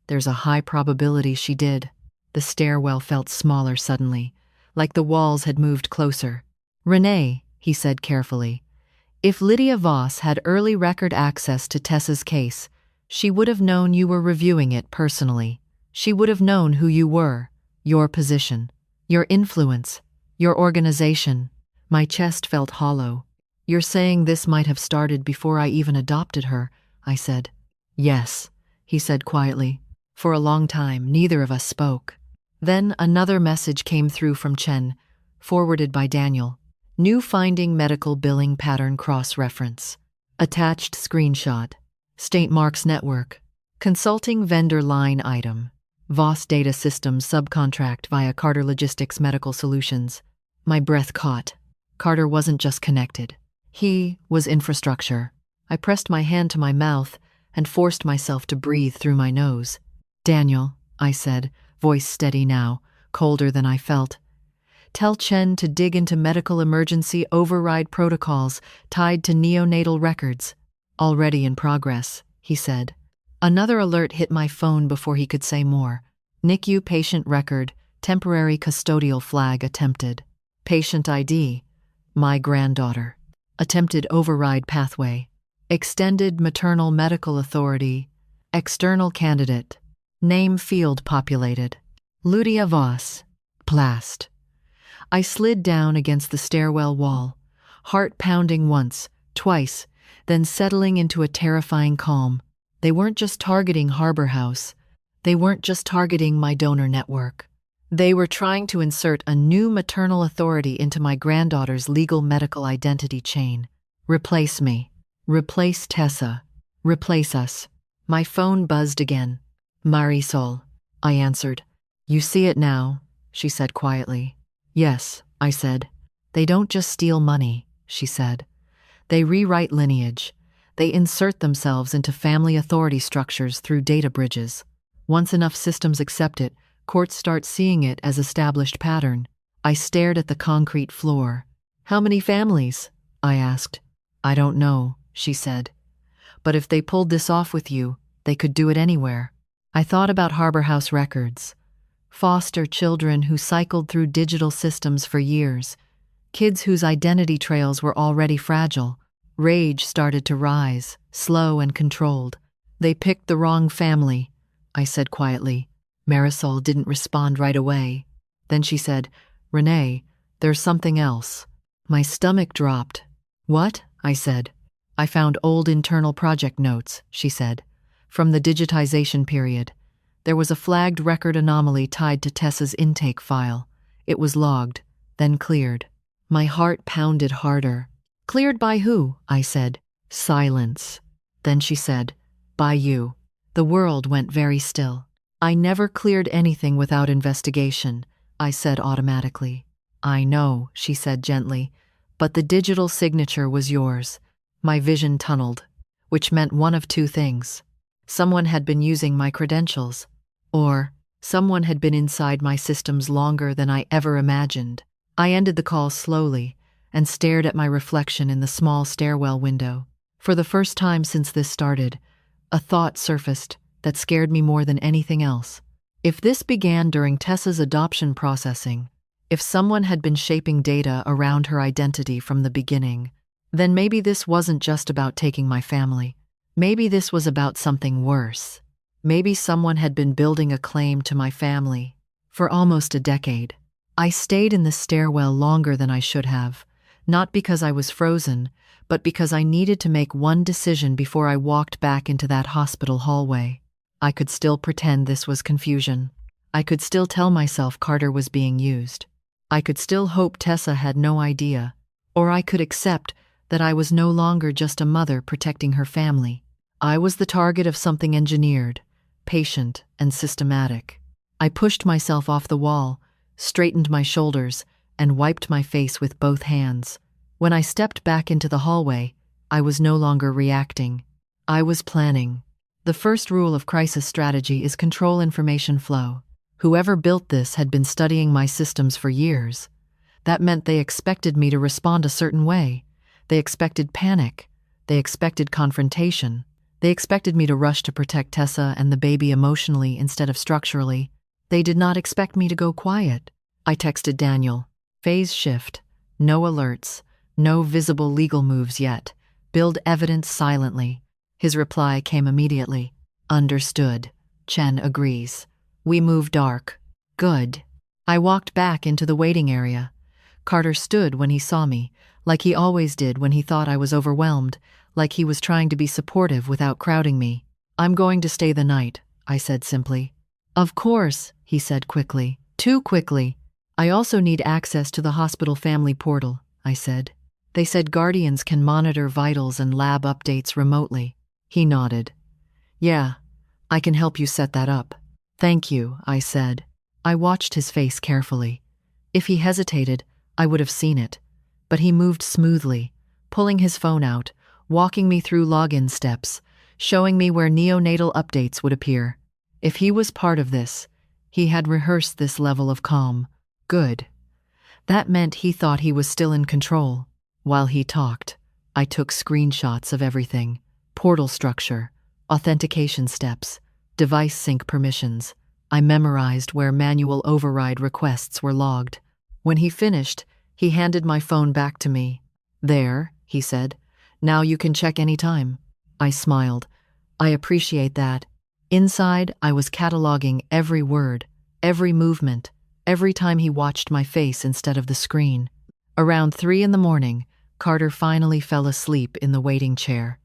there's a high probability she did. The stairwell felt smaller suddenly, like the walls had moved closer. Renee, he said carefully, if Lydia Voss had early record access to Tessa's case, she would have known you were reviewing it personally. She would have known who you were, your position, your influence, your organization. My chest felt hollow. You're saying this might have started before I even adopted her, I said. Yes, he said quietly. For a long time, neither of us spoke. Then another message came through from Chen, forwarded by Daniel. New finding medical billing pattern cross-reference. Attached screenshot. State Marks Network. Consulting vendor line item. Voss Data Systems subcontract via Carter Logistics Medical Solutions. My breath caught. Carter wasn't just connected. He was infrastructure. I pressed my hand to my mouth and forced myself to breathe through my nose. Daniel, I said, voice steady now, colder than I felt. Tell Chen to dig into medical emergency override protocols tied to neonatal records. Already in progress, he said. Another alert hit my phone before he could say more. NICU patient record, temporary custodial flag attempted. Patient ID, my granddaughter. Attempted override pathway. Extended maternal medical authority. External candidate. Name field populated. Lydia Voss. Plast. I slid down against the stairwell wall, heart pounding once, twice, then settling into a terrifying calm. They weren't just targeting Harbor House. They weren't just targeting my donor network. They were trying to insert a new maternal authority into my granddaughter's legal medical identity chain. Replace me. Replace Tessa. Replace us. My phone buzzed again. Marisol, I answered. You see it now, she said quietly. Yes, I said. They don't just steal money, she said. They rewrite lineage. They insert themselves into family authority structures through data bridges. Once enough systems accept it, courts start seeing it as established pattern. I stared at the concrete floor. How many families? I asked. I don't know, she said. But if they pulled this off with you, they could do it anywhere. I thought about Harbor House records. Foster children who cycled through digital systems for years. Kids whose identity trails were already fragile. Rage started to rise, slow and controlled. They picked the wrong family, I said quietly. Marisol didn't respond right away. Then she said, Renee, there's something else. My stomach dropped. What? I said. I found old internal project notes, she said, from the digitization period. There was a flagged record anomaly tied to Tessa's intake file. It was logged, then cleared. My heart pounded harder. "Cleared by who?" I said. Silence. Then she said, "By you." The world went very still. "I never cleared anything without investigation," I said automatically. "I know," she said gently, "but the digital signature was yours." My vision tunneled, which meant one of two things. Someone had been using my credentials, or someone had been inside my systems longer than I ever imagined. I ended the call slowly and stared at my reflection in the small stairwell window. For the first time since this started, a thought surfaced that scared me more than anything else. If this began during Tessa's adoption processing, if someone had been shaping data around her identity from the beginning, then maybe this wasn't just about taking my family. Maybe this was about something worse. Maybe someone had been building a claim to my family for almost a decade. I stayed in the stairwell longer than I should have, not because I was frozen, but because I needed to make one decision before I walked back into that hospital hallway. I could still pretend this was confusion. I could still tell myself Carter was being used. I could still hope Tessa had no idea, or I could accept that I was no longer just a mother protecting her family. I was the target of something engineered, patient, and systematic. I pushed myself off the wall, straightened my shoulders, and wiped my face with both hands. When I stepped back into the hallway, I was no longer reacting. I was planning. The first rule of crisis strategy is control information flow. Whoever built this had been studying my systems for years. That meant they expected me to respond a certain way. They expected panic. They expected confrontation. They expected me to rush to protect Tessa and the baby emotionally instead of structurally. They did not expect me to go quiet. I texted Daniel. Phase shift. No alerts. No visible legal moves yet. Build evidence silently. His reply came immediately. Understood. Chen agrees. We move dark. Good. I walked back into the waiting area. Carter stood when he saw me, like he always did when he thought I was overwhelmed, like he was trying to be supportive without crowding me. "I'm going to stay the night," I said simply. "Of course," he said quickly. Too quickly. "I also need access to the hospital family portal," I said. "They said guardians can monitor vitals and lab updates remotely." He nodded. "Yeah, I can help you set that up." "Thank you," I said. I watched his face carefully. If he hesitated, I would have seen it. But he moved smoothly, pulling his phone out, walking me through login steps, showing me where neonatal updates would appear. If he was part of this, he had rehearsed this level of calm. Good. That meant he thought he was still in control. While he talked, I took screenshots of everything. Portal structure, authentication steps, device sync permissions. I memorized where manual override requests were logged. When he finished, he handed my phone back to me. "There," he said. "Now you can check any time." I smiled. "I appreciate that." Inside, I was cataloging every word, every movement, every time he watched my face instead of the screen. Around 3 a.m, Carter finally fell asleep in the waiting chair.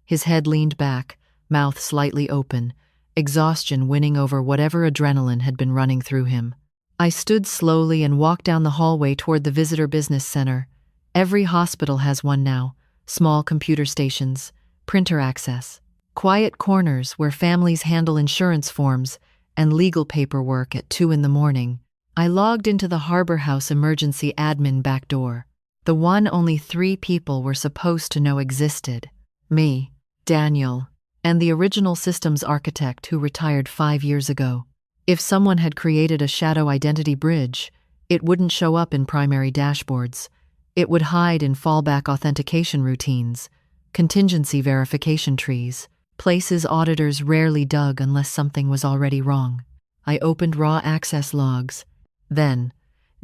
His head leaned back, mouth slightly open, exhaustion winning over whatever adrenaline had been running through him. I stood slowly and walked down the hallway toward the visitor business center. Every hospital has one now. Small computer stations, printer access, quiet corners where families handle insurance forms and legal paperwork at 2 a.m. I logged into the Harbor House emergency admin back door. The one only 3 people were supposed to know existed. Me, Daniel, and the original systems architect who retired 5 years ago. If someone had created a shadow identity bridge, it wouldn't show up in primary dashboards. It would hide in fallback authentication routines, contingency verification trees, places auditors rarely dug unless something was already wrong. I opened raw access logs. Then,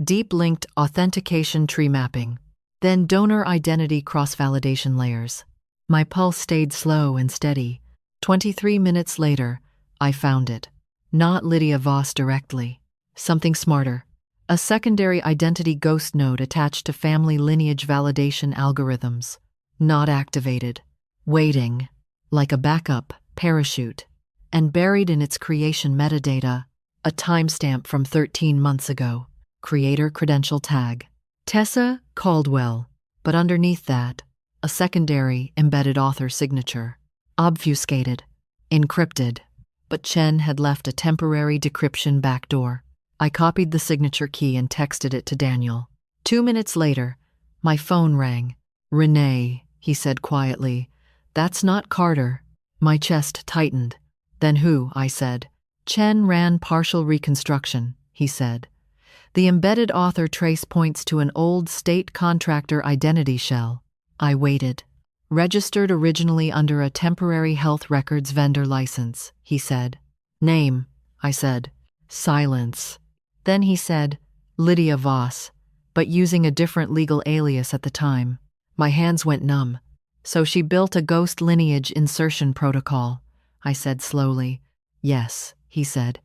deep-linked authentication tree mapping. Then donor identity cross-validation layers. My pulse stayed slow and steady. 23 minutes later, I found it. Not Lydia Voss directly. Something smarter. A secondary identity ghost node attached to family lineage validation algorithms. Not activated. Waiting. Like a backup parachute. and buried in its creation metadata, a timestamp from 13 months ago. Creator credential tag. Tessa Caldwell. But underneath that, a secondary embedded author signature. Obfuscated. Encrypted. But Chen had left a temporary decryption backdoor. I copied the signature key and texted it to Daniel. 2 minutes later, my phone rang. "Renee," he said quietly. "That's not Carter." My chest tightened. "Then who?" I said. "Chen ran partial reconstruction," he said. "The embedded author trace points to an old state contractor identity shell." I waited. "Registered originally under a temporary health records vendor license," he said. "Name," I said. Silence. Then he said, "Lydia Voss," but using a different legal alias at the time. My hands went numb. "So she built a ghost lineage insertion protocol," I said slowly. "Yes," he said.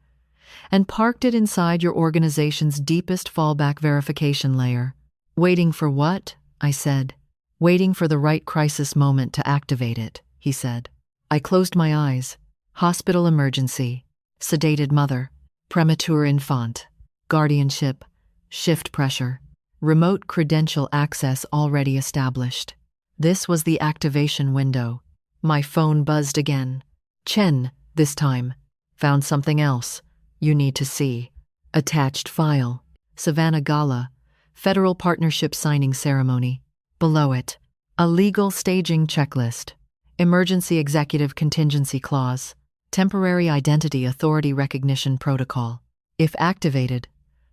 "And parked it inside your organization's deepest fallback verification layer." "Waiting for what?" I said. "Waiting for the right crisis moment to activate it," he said. I closed my eyes. Hospital emergency. Sedated mother. Premature infant. Guardianship. Shift pressure. Remote credential access already established. This was the activation window. My phone buzzed again. "Chen, this time. Found something else. You need to see." Attached file. Savannah Gala. Federal Partnership Signing Ceremony. Below it, a legal staging checklist. Emergency Executive Contingency Clause. Temporary Identity Authority Recognition Protocol. If activated,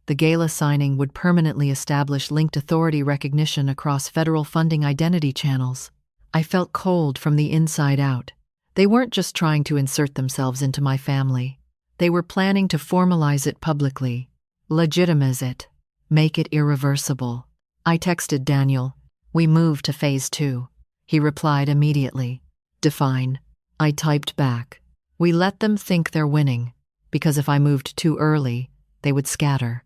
the gala signing would permanently establish linked authority recognition across federal funding identity channels. I felt cold from the inside out. They weren't just trying to insert themselves into my family. They were planning to formalize it publicly, legitimize it, make it irreversible. I texted Daniel. "We moved to phase 2. He replied immediately. "Define." I typed back. "We let them think they're winning, because if I moved too early, they would scatter.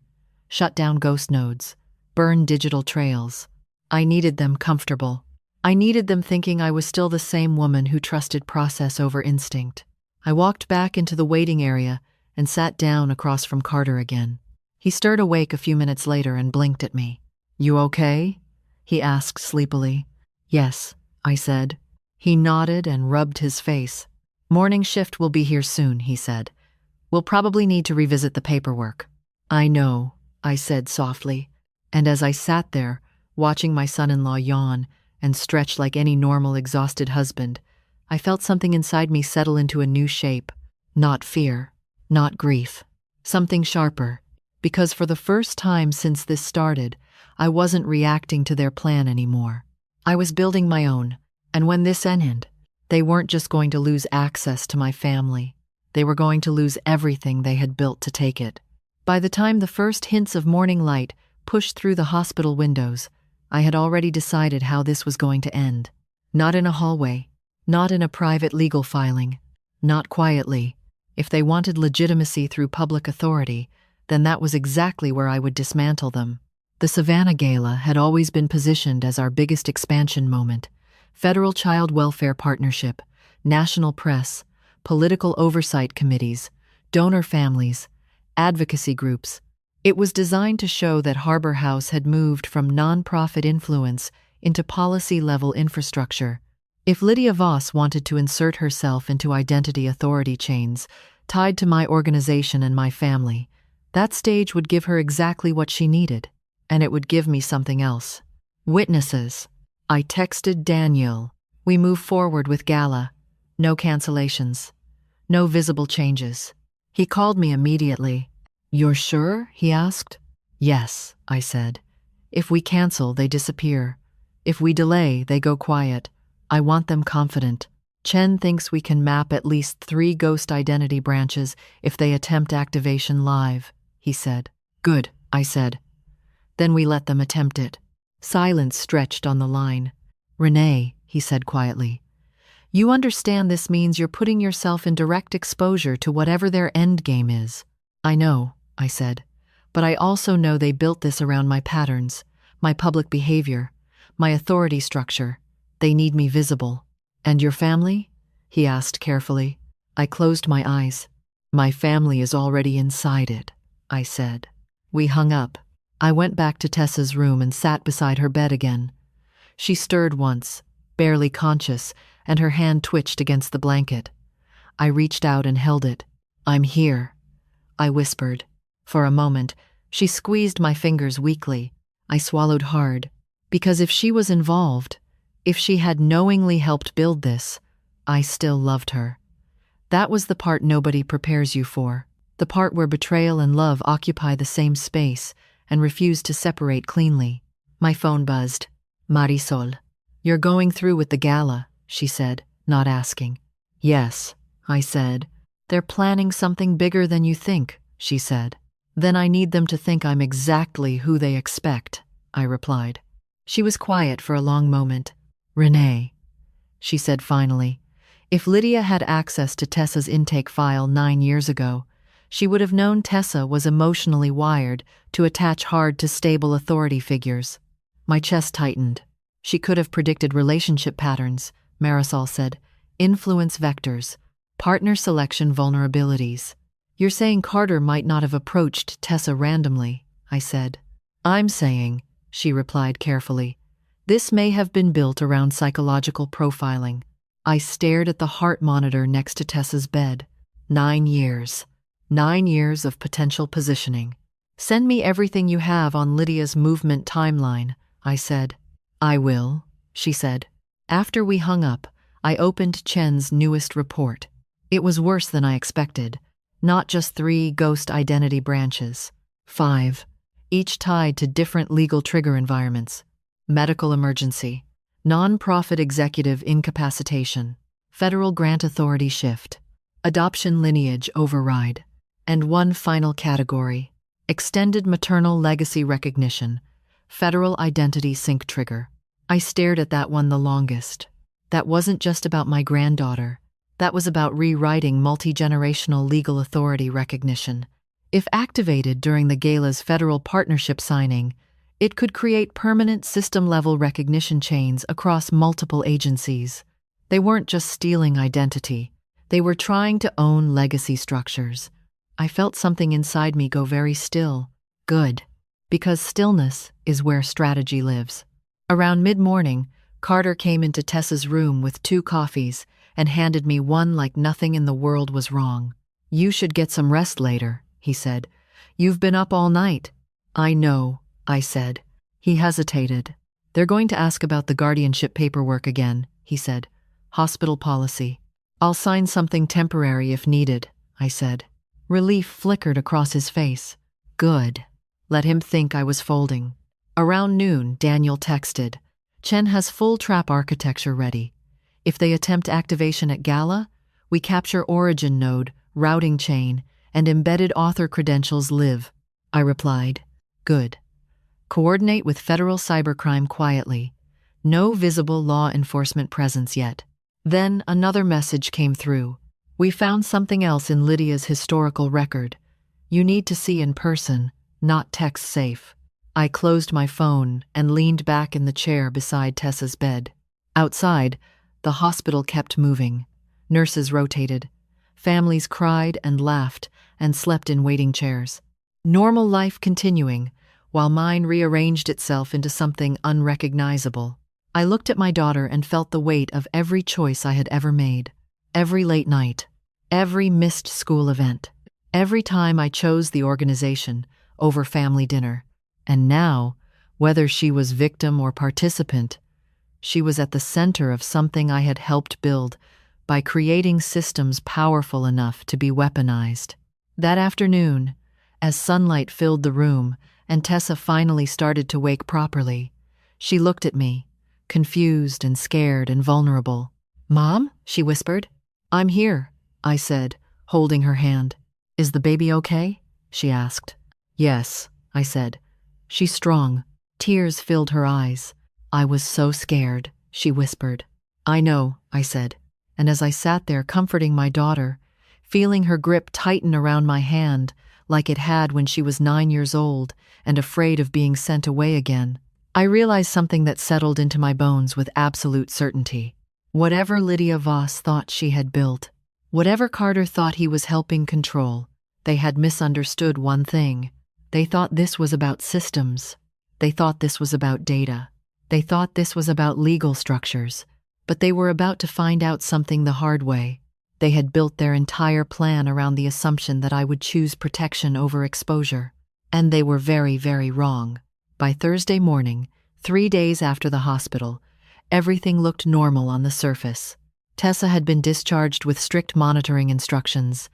Shut down ghost nodes, burn digital trails. I needed them comfortable. I needed them thinking I was still the same woman who trusted process over instinct." I walked back into the waiting area and sat down across from Carter again. He stirred awake a few minutes later and blinked at me. "You okay?" he asked sleepily. "Yes," I said. He nodded and rubbed his face. "Morning shift will be here soon," he said. "We'll probably need to revisit the paperwork." "I know," I said softly. And as I sat there, watching my son-in-law yawn and stretch like any normal exhausted husband, I felt something inside me settle into a new shape. Not fear, not grief. Something sharper. Because for the first time since this started, I wasn't reacting to their plan anymore. I was building my own, and when this ended, they weren't just going to lose access to my family. They were going to lose everything they had built to take it. By the time the first hints of morning light pushed through the hospital windows, I had already decided how this was going to end. Not in a hallway, not in a private legal filing, not quietly. If they wanted legitimacy through public authority, then that was exactly where I would dismantle them. The Savannah Gala had always been positioned as our biggest expansion moment. Federal Child Welfare Partnership, national press, political oversight committees, donor families, advocacy groups. It was designed to show that Harbor House had moved from nonprofit influence into policy-level infrastructure. If Lydia Voss wanted to insert herself into identity authority chains tied to my organization and my family, that stage would give her exactly what she needed. And it would give me something else. Witnesses. I texted Daniel. We move forward with gala. No cancellations. No visible changes. He called me immediately. "You're sure?" he asked. "Yes," I said. "If we cancel, they disappear. If we delay, they go quiet. I want them confident. Chen thinks we can map at least 3 ghost identity branches if they attempt activation live," he said. "Good," I said. "Then we let them attempt it." Silence stretched on the line. "Renee," he said quietly, "you understand this means you're putting yourself in direct exposure to whatever their end game is." "I know," I said, "but I also know they built this around my patterns, my public behavior, my authority structure. They need me visible." "And your family?" he asked carefully. I closed my eyes. My family is already inside it, I said. We hung up. I went back to Tessa's room and sat beside her bed again. She stirred once, barely conscious, and her hand twitched against the blanket. I reached out and held it. "I'm here," I whispered. For a moment, she squeezed my fingers weakly. I swallowed hard, because if she was involved, if she had knowingly helped build this, I still loved her. That was the part nobody prepares you for, the part where betrayal and love occupy the same space and refuse to separate cleanly. My phone buzzed. "Marisol, you're going through with the gala," she said, not asking. "Yes," I said. "They're planning something bigger than you think," she said. "Then I need them to think I'm exactly who they expect," I replied. She was quiet for a long moment. "Renee," she said finally, "if Lydia had access to Tessa's intake file 9 years ago, she would have known Tessa was emotionally wired to attach hard to stable authority figures." My chest tightened. "She could have predicted relationship patterns," Marisol said, "influence vectors, partner selection vulnerabilities." "You're saying Carter might not have approached Tessa randomly," I said. "I'm saying," she replied carefully, "this may have been built around psychological profiling." I stared at the heart monitor next to Tessa's bed. 9 years. 9 years of potential positioning. "Send me everything you have on Lydia's movement timeline," I said. "I will," she said. After we hung up, I opened Chen's newest report. It was worse than I expected. Not just 3 ghost identity branches. 5. Each tied to different legal trigger environments. Medical emergency. Non-profit executive incapacitation. Federal grant authority shift. Adoption lineage override. And one final category. Extended maternal legacy recognition. Federal identity sync trigger. I stared at that one the longest. That wasn't just about my granddaughter. That was about rewriting multi-generational legal authority recognition. If activated during the gala's federal partnership signing, it could create permanent system-level recognition chains across multiple agencies. They weren't just stealing identity. They were trying to own legacy structures. I felt something inside me go very still. Good. Because stillness is where strategy lives. Around mid-morning, Carter came into Tessa's room with 2 coffees and handed me one like nothing in the world was wrong. "You should get some rest later," he said. "You've been up all night." "I know," I said. He hesitated. "They're going to ask about the guardianship paperwork again," he said. "Hospital policy." "I'll sign something temporary if needed," I said. Relief flickered across his face. Good. Let him think I was folding. Around noon, Daniel texted, "Chen has full trap architecture ready. If they attempt activation at Gala, we capture origin node, routing chain, and embedded author credentials live." I replied, "Good. Coordinate with federal cybercrime quietly. No visible law enforcement presence yet." Then another message came through. "We found something else in Lydia's historical record. You need to see in person, not text safe." I closed my phone and leaned back in the chair beside Tessa's bed. Outside, the hospital kept moving. Nurses rotated. Families cried and laughed and slept in waiting chairs. Normal life continuing, while mine rearranged itself into something unrecognizable. I looked at my daughter and felt the weight of every choice I had ever made. Every late night. Every missed school event. Every time I chose the organization over family dinner. And now, whether she was victim or participant, she was at the center of something I had helped build by creating systems powerful enough to be weaponized. That afternoon, as sunlight filled the room and Tessa finally started to wake properly, she looked at me, confused and scared and vulnerable. "Mom?" she whispered. "I'm here," I said, holding her hand. "Is the baby okay?" she asked. "Yes," I said. "She's strong." Tears filled her eyes. "I was so scared," she whispered. "I know," I said. And as I sat there comforting my daughter, feeling her grip tighten around my hand like it had when she was 9 years old and afraid of being sent away again, I realized something that settled into my bones with absolute certainty. Whatever Lydia Voss thought she had built, Whatever Carter thought he was helping control, they had misunderstood one thing. They thought this was about systems. They thought this was about data. They thought this was about legal structures. But they were about to find out something the hard way. They had built their entire plan around the assumption that I would choose protection over exposure. And they were very, very wrong. By Thursday morning, 3 days after the hospital, everything looked normal on the surface. Tessa had been discharged with strict monitoring instructions.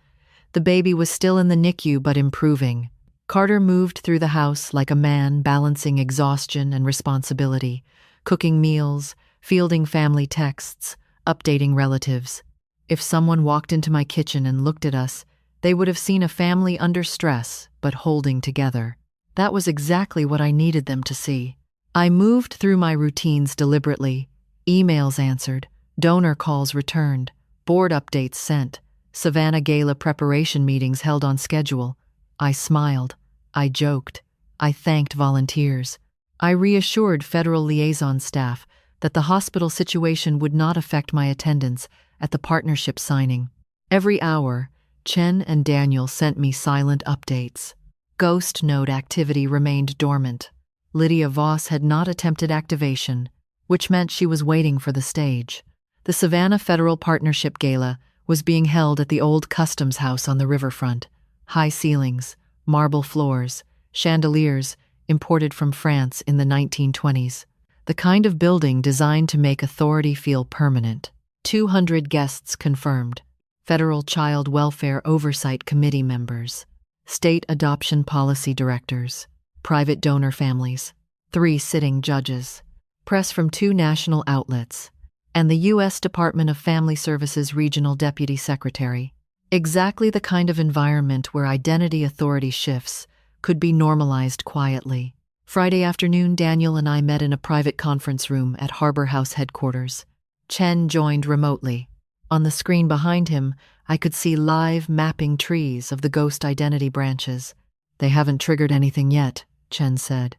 The baby was still in the NICU but improving. Carter moved through the house like a man balancing exhaustion and responsibility, cooking meals, fielding family texts, updating relatives. If someone walked into my kitchen and looked at us, they would have seen a family under stress but holding together. That was exactly what I needed them to see. I moved through my routines deliberately. Emails answered, donor calls returned, board updates sent, Savannah Gala preparation meetings held on schedule. I smiled. I joked. I thanked volunteers. I reassured federal liaison staff that the hospital situation would not affect my attendance at the partnership signing. Every hour, Chen and Daniel sent me silent updates. Ghost node activity remained dormant. Lydia Voss had not attempted activation, which meant she was waiting for the stage. The Savannah Federal Partnership Gala was being held at the old customs house on the riverfront. High ceilings, marble floors, chandeliers imported from France in the 1920s. The kind of building designed to make authority feel permanent. 200 guests confirmed. Federal Child Welfare Oversight Committee members, state adoption policy directors, private donor families, 3 sitting judges, press from 2 national outlets, and the U.S. Department of Family Services Regional Deputy Secretary. Exactly the kind of environment where identity authority shifts could be normalized quietly. Friday afternoon, Daniel and I met in a private conference room at Harbor House headquarters. Chen joined remotely. On the screen behind him, I could see live mapping trees of the ghost identity branches. They haven't triggered anything yet, Chen said.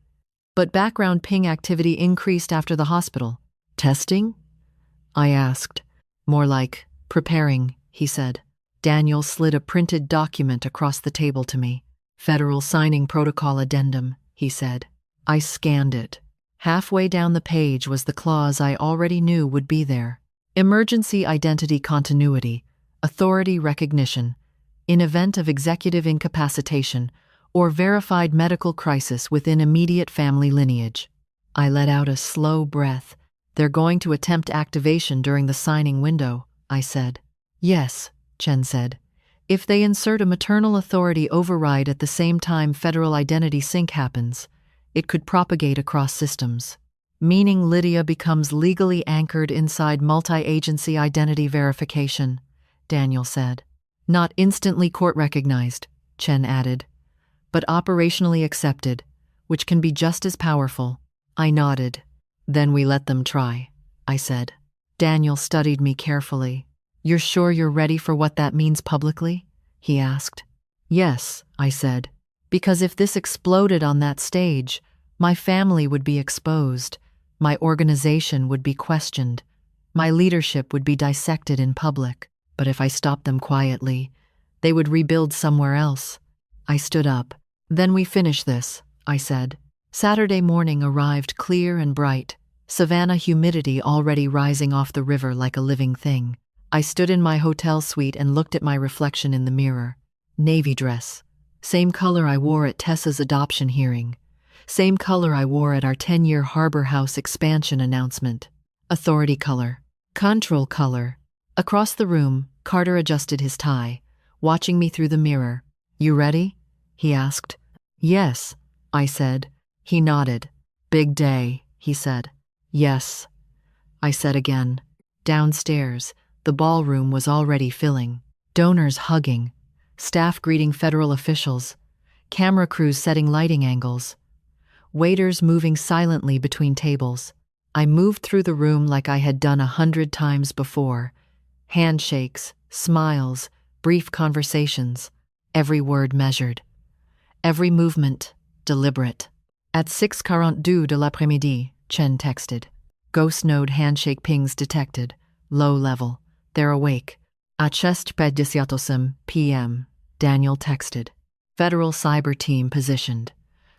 But background ping activity increased after the hospital. Testing? I asked. More like, preparing, he said. Daniel slid a printed document across the table to me. Federal Signing Protocol Addendum, he said. I scanned it. Halfway down the page was the clause I already knew would be there. Emergency identity continuity, authority recognition, in event of executive incapacitation or verified medical crisis within immediate family lineage. I let out a slow breath. They're going to attempt activation during the signing window, I said. Yes, Chen said. If they insert a maternal authority override at the same time federal identity sync happens, it could propagate across systems, meaning Lydia becomes legally anchored inside multi-agency identity verification, Daniel said. Not instantly court-recognized, Chen added, but operationally accepted, which can be just as powerful. I nodded. Then we let them try, I said. Daniel studied me carefully. You're sure you're ready for what that means publicly? He asked. Yes, I said, because if this exploded on that stage, my family would be exposed, my organization would be questioned, my leadership would be dissected in public. But if I stopped them quietly, they would rebuild somewhere else. I stood up. Then we finish this, I said. Saturday morning arrived clear and bright, Savannah humidity already rising off the river like a living thing. I stood in my hotel suite and looked at my reflection in the mirror. Navy dress. Same color I wore at Tessa's adoption hearing. Same color I wore at our 10-year Harbor House expansion announcement. Authority color. Control color. Across the room, Carter adjusted his tie, watching me through the mirror. You ready? He asked. Yes, I said. He nodded. Big day, he said. Yes, I said again. Downstairs, the ballroom was already filling. Donors hugging, staff greeting federal officials, camera crews setting lighting angles, waiters moving silently between tables. I moved through the room like I had done 100 times before. Handshakes, smiles, brief conversations, every word measured. Every movement, deliberate. At 6:42 de l'après-midi, Chen texted. Ghost node handshake pings detected. Low level. They're awake. At 6:58 p.m., Daniel texted. Federal cyber team positioned.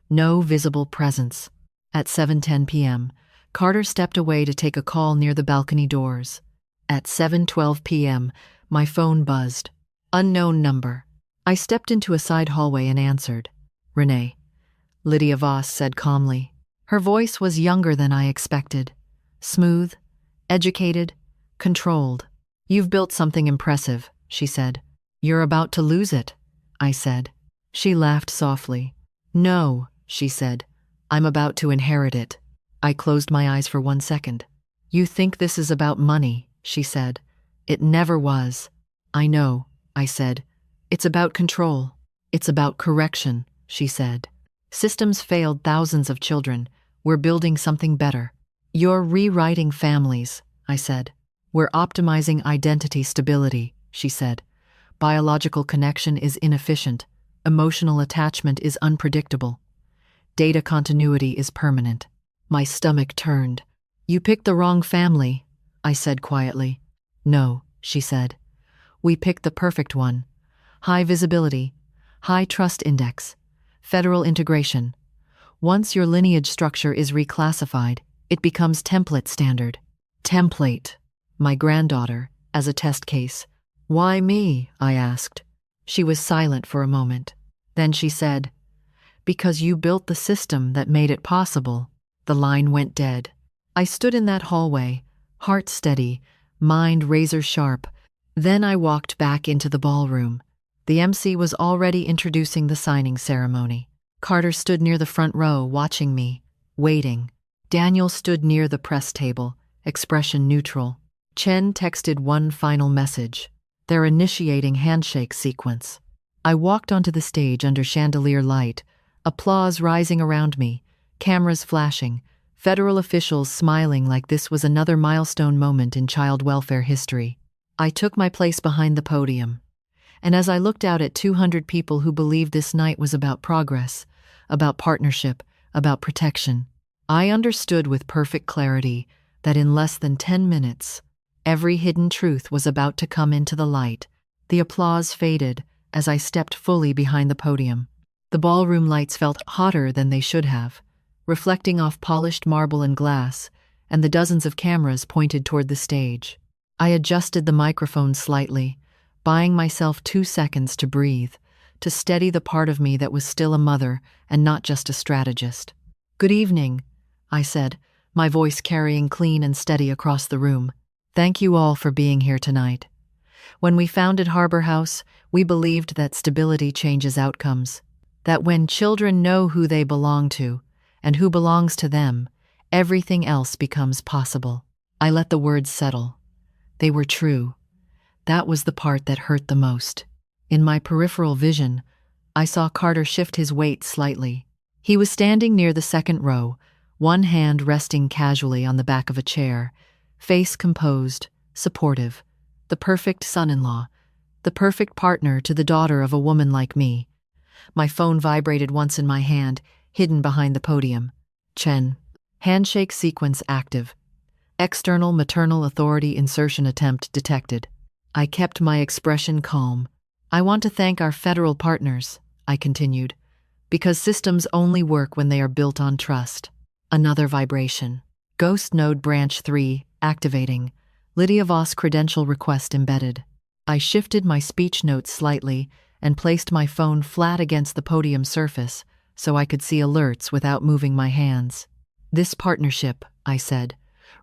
No visible presence. At 7:10 p.m., Carter stepped away to take a call near the balcony doors. At 7:12 p.m., my phone buzzed. Unknown number. I stepped into a side hallway and answered. Renee. Lydia Voss said calmly. Her voice was younger than I expected. Smooth, educated, controlled. You've built something impressive, she said. You're about to lose it, I said. She laughed softly. No, she said. I'm about to inherit it. I closed my eyes for 1 second. You think this is about money, she said. It never was. I know, I said. It's about control. It's about correction, she said. Systems failed thousands of children. We're building something better. You're rewriting families, I said. We're optimizing identity stability, she said. Biological connection is inefficient. Emotional attachment is unpredictable. Data continuity is permanent. My stomach turned. You picked the wrong family, I said quietly. No, she said. We picked the perfect one. High visibility, high trust index, federal integration. Once your lineage structure is reclassified, it becomes template standard. Template. My granddaughter, as a test case. Why me? I asked. She was silent for a moment. Then she said, because you built the system that made it possible. The line went dead. I stood in that hallway, heart steady, mind razor sharp. Then I walked back into the ballroom. The MC was already introducing the signing ceremony. Carter stood near the front row, watching me, waiting. Daniel stood near the press table, expression neutral. Chen texted one final message. Their initiating handshake sequence. I walked onto the stage under chandelier light, applause rising around me, cameras flashing, federal officials smiling like this was another milestone moment in child welfare history. I took my place behind the podium. And as I looked out at 200 people who believed this night was about progress, about partnership, about protection, I understood with perfect clarity that in less than 10 minutes, every hidden truth was about to come into the light. The applause faded as I stepped fully behind the podium. The ballroom lights felt hotter than they should have, reflecting off polished marble and glass, and the dozens of cameras pointed toward the stage. I adjusted the microphone slightly, buying myself 2 seconds to breathe, to steady the part of me that was still a mother and not just a strategist. Good evening, I said, my voice carrying clean and steady across the room. Thank you all for being here tonight. When we founded Harbor House, we believed that stability changes outcomes, that when children know who they belong to and who belongs to them, everything else becomes possible. I let the words settle. They were true. That was the part that hurt the most. In my peripheral vision, I saw Carter shift his weight slightly. He was standing near the second row, one hand resting casually on the back of a chair, face composed, supportive, the perfect son-in-law, the perfect partner to the daughter of a woman like me. My phone vibrated once in my hand, hidden behind the podium. Chen. Handshake sequence active. External maternal authority insertion attempt detected. I kept my expression calm. I want to thank our federal partners, I continued, because systems only work when they are built on trust. Another vibration. Ghost node branch 3, activating. Lydia Voss credential request embedded. I shifted my speech notes slightly and placed my phone flat against the podium surface so I could see alerts without moving my hands. This partnership, I said,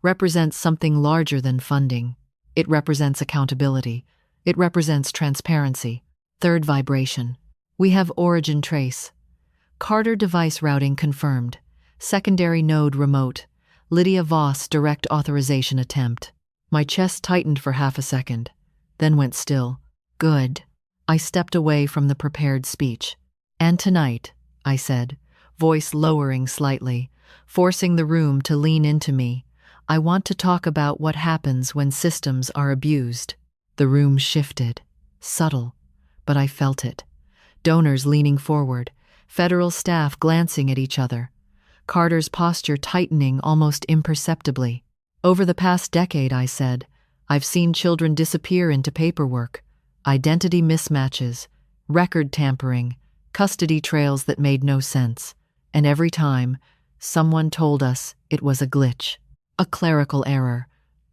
represents something larger than funding. It represents accountability. It represents transparency. Third vibration. We have origin trace. Carter device routing confirmed. Secondary node remote. Lydia Voss direct authorization attempt. My chest tightened for half a second, then went still. Good. I stepped away from the prepared speech. And tonight, I said, voice lowering slightly, forcing the room to lean into me, I want to talk about what happens when systems are abused. The room shifted. Subtle, but I felt it. Donors leaning forward, federal staff glancing at each other. Carter's posture tightening almost imperceptibly. Over the past decade, I said, I've seen children disappear into paperwork, identity mismatches, record tampering, custody trails that made no sense. And every time, someone told us it was a glitch, a clerical error,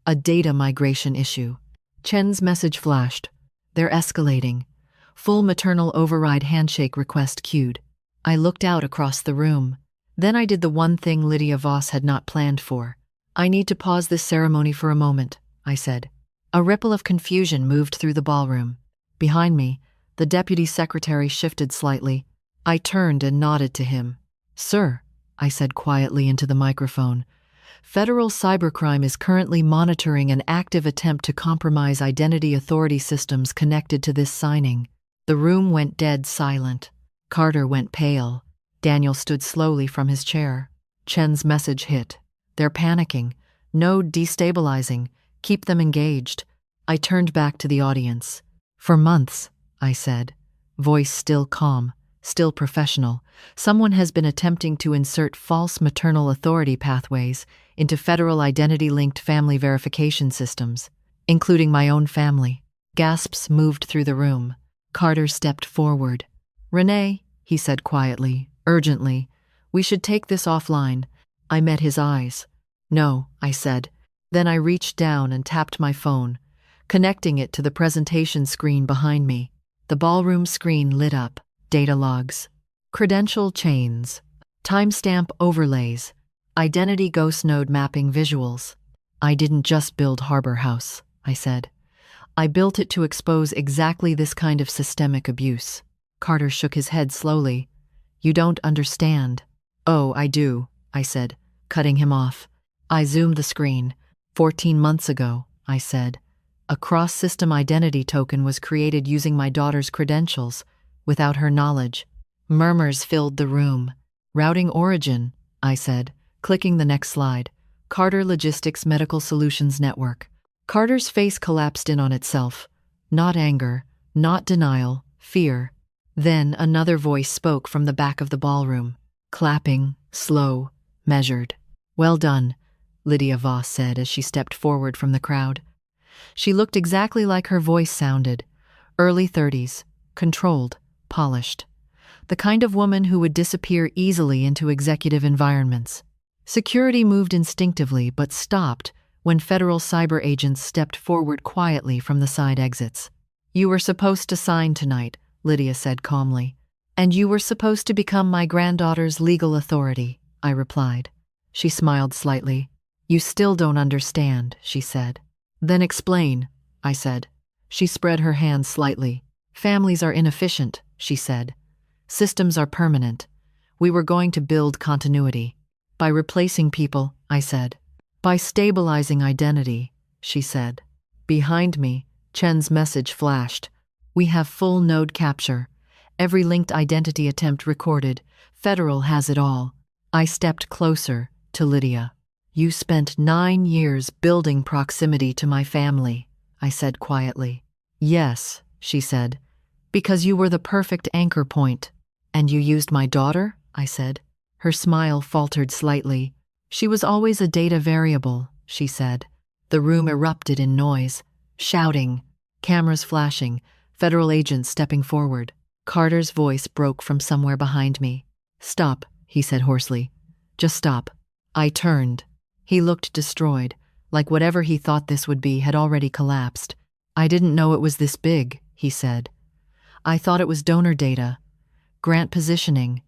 a data migration issue. Chen's message flashed. They're escalating. Full maternal override handshake request queued. I looked out across the room. Then I did the one thing Lydia Voss had not planned for. I need to pause this ceremony for a moment, I said. A ripple of confusion moved through the ballroom. Behind me, the deputy secretary shifted slightly. I turned and nodded to him. Sir, I said quietly into the microphone, federal cybercrime is currently monitoring an active attempt to compromise identity authority systems connected to this signing. The room went dead silent. Carter went pale. Daniel stood slowly from his chair. Chen's message hit. They're panicking. No destabilizing. Keep them engaged. I turned back to the audience. For months, I said, voice still calm, still professional, someone has been attempting to insert false maternal authority pathways into federal identity-linked family verification systems, including my own family. Gasps moved through the room. Carter stepped forward. Renee, he said quietly, urgently, we should take this offline. I met his eyes. No, I said. Then I reached down and tapped my phone, connecting it to the presentation screen behind me. The ballroom screen lit up. Data logs, credential chains, timestamp overlays, identity ghost node mapping visuals. I didn't just build Harbor House, I said. I built it to expose exactly this kind of systemic abuse. Carter shook his head slowly. You don't understand. Oh, I do, I said, cutting him off. I zoomed the screen. 14 months ago, I said. A cross-system identity token was created using my daughter's credentials, without her knowledge. Murmurs filled the room. Routing origin, I said, clicking the next slide. Carter Logistics Medical Solutions Network. Carter's face collapsed in on itself. Not anger, not denial, fear. Then another voice spoke from the back of the ballroom. Clapping, slow, measured. Well done, Lydia Voss said as she stepped forward from the crowd. She looked exactly like her voice sounded. Early 30s, controlled, polished. The kind of woman who would disappear easily into executive environments. Security moved instinctively but stopped when federal cyber agents stepped forward quietly from the side exits. You were supposed to sign tonight, Lydia said calmly. And you were supposed to become my granddaughter's legal authority, I replied. She smiled slightly. You still don't understand, she said. Then explain, I said. She spread her hands slightly. Families are inefficient, she said. Systems are permanent. We were going to build continuity. By replacing people, I said. By stabilizing identity, she said. Behind me, Chen's message flashed. We have full node capture. Every linked identity attempt recorded. Federal has it all. I stepped closer to Lydia. You spent 9 years building proximity to my family, I said quietly. Yes, she said, because you were the perfect anchor point. And you used my daughter? I said. Her smile faltered slightly. She was always a data variable, she said. The room erupted in noise, shouting, cameras flashing, federal agents stepping forward. Carter's voice broke from somewhere behind me. Stop, he said hoarsely. Just stop. I turned. He looked destroyed, like whatever he thought this would be had already collapsed. I didn't know it was this big, he said. I thought it was donor data, grant positioning.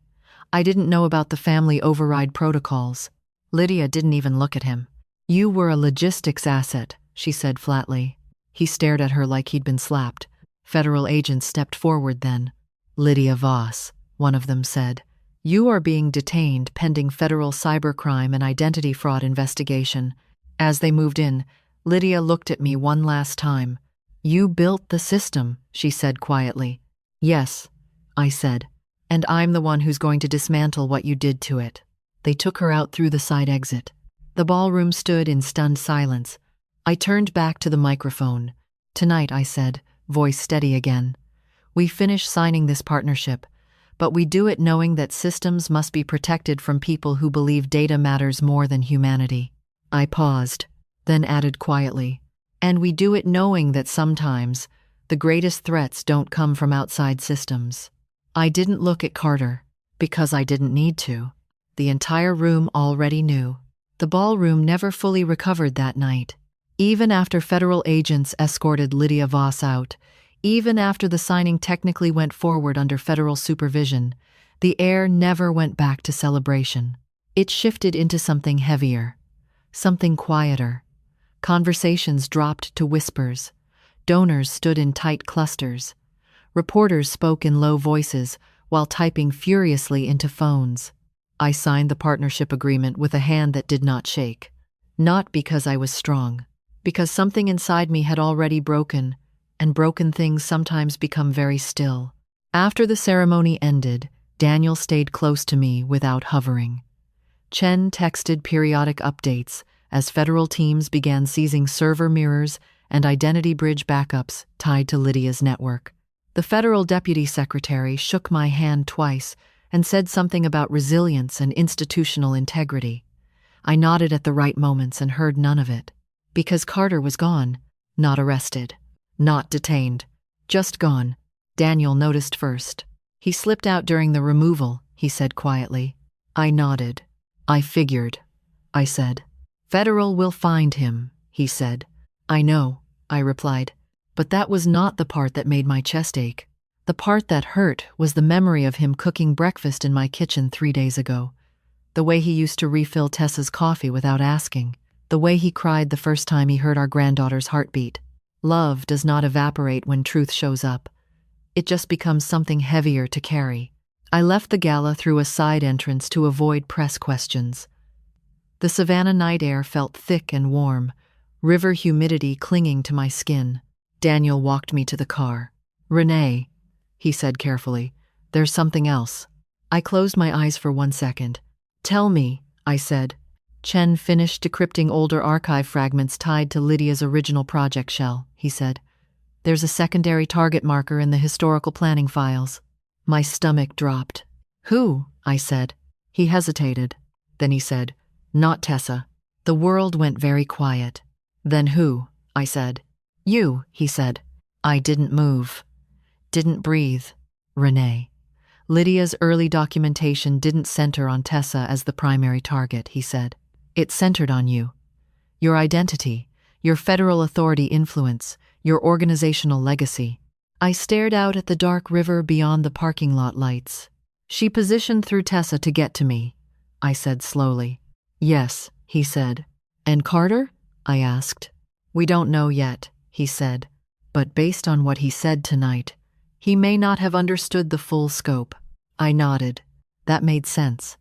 I didn't know about the family override protocols. Lydia didn't even look at him. You were a logistics asset, she said flatly. He stared at her like he'd been slapped. Federal agents stepped forward then. Lydia Voss, one of them said. You are being detained pending federal cybercrime and identity fraud investigation. As they moved in, Lydia looked at me one last time. You built the system, she said quietly. Yes, I said. And I'm the one who's going to dismantle what you did to it. They took her out through the side exit. The ballroom stood in stunned silence. I turned back to the microphone. Tonight, I said, voice steady again. We finish signing this partnership, but we do it knowing that systems must be protected from people who believe data matters more than humanity. I paused, then added quietly, And we do it knowing that sometimes the greatest threats don't come from outside systems. I didn't look at Carter because I didn't need to. The entire room already knew. The ballroom never fully recovered that night. Even after federal agents escorted Lydia Voss out, even after the signing technically went forward under federal supervision, the air never went back to celebration. It shifted into something heavier, something quieter. Conversations dropped to whispers. Donors stood in tight clusters. Reporters spoke in low voices while typing furiously into phones. I signed the partnership agreement with a hand that did not shake. Not because I was strong, because something inside me had already broken, and broken things sometimes become very still. After the ceremony ended, Daniel stayed close to me without hovering. Chen texted periodic updates as federal teams began seizing server mirrors and identity bridge backups tied to Lydia's network. The federal deputy secretary shook my hand twice and said something about resilience and institutional integrity. I nodded at the right moments and heard none of it. Because Carter was gone, not arrested, not detained, just gone. Daniel noticed first. He slipped out during the removal, he said quietly. I nodded. I figured, I said. Federal will find him, he said. I know, I replied. But that was not the part that made my chest ache. The part that hurt was the memory of him cooking breakfast in my kitchen 3 days ago. The way he used to refill Tessa's coffee without asking. The way he cried the first time he heard our granddaughter's heartbeat. Love does not evaporate when truth shows up. It just becomes something heavier to carry. I left the gala through a side entrance to avoid press questions. The Savannah night air felt thick and warm, river humidity clinging to my skin. Daniel walked me to the car. Renee, he said carefully, there's something else. I closed my eyes for 1 second. Tell me, I said. Chen finished decrypting older archive fragments tied to Lydia's original project shell, he said. There's a secondary target marker in the historical planning files. My stomach dropped. Who? I said. He hesitated. Then he said, not Tessa. The world went very quiet. Then who? I said. You, he said. I didn't move. Didn't breathe. Renee. Lydia's early documentation didn't center on Tessa as the primary target, he said. It centered on you. Your identity, your federal authority influence, your organizational legacy. I stared out at the dark river beyond the parking lot lights. She positioned through Tessa to get to me, I said slowly. Yes, he said. And Carter? I asked. We don't know yet, he said. But based on what he said tonight, he may not have understood the full scope. I nodded. That made sense.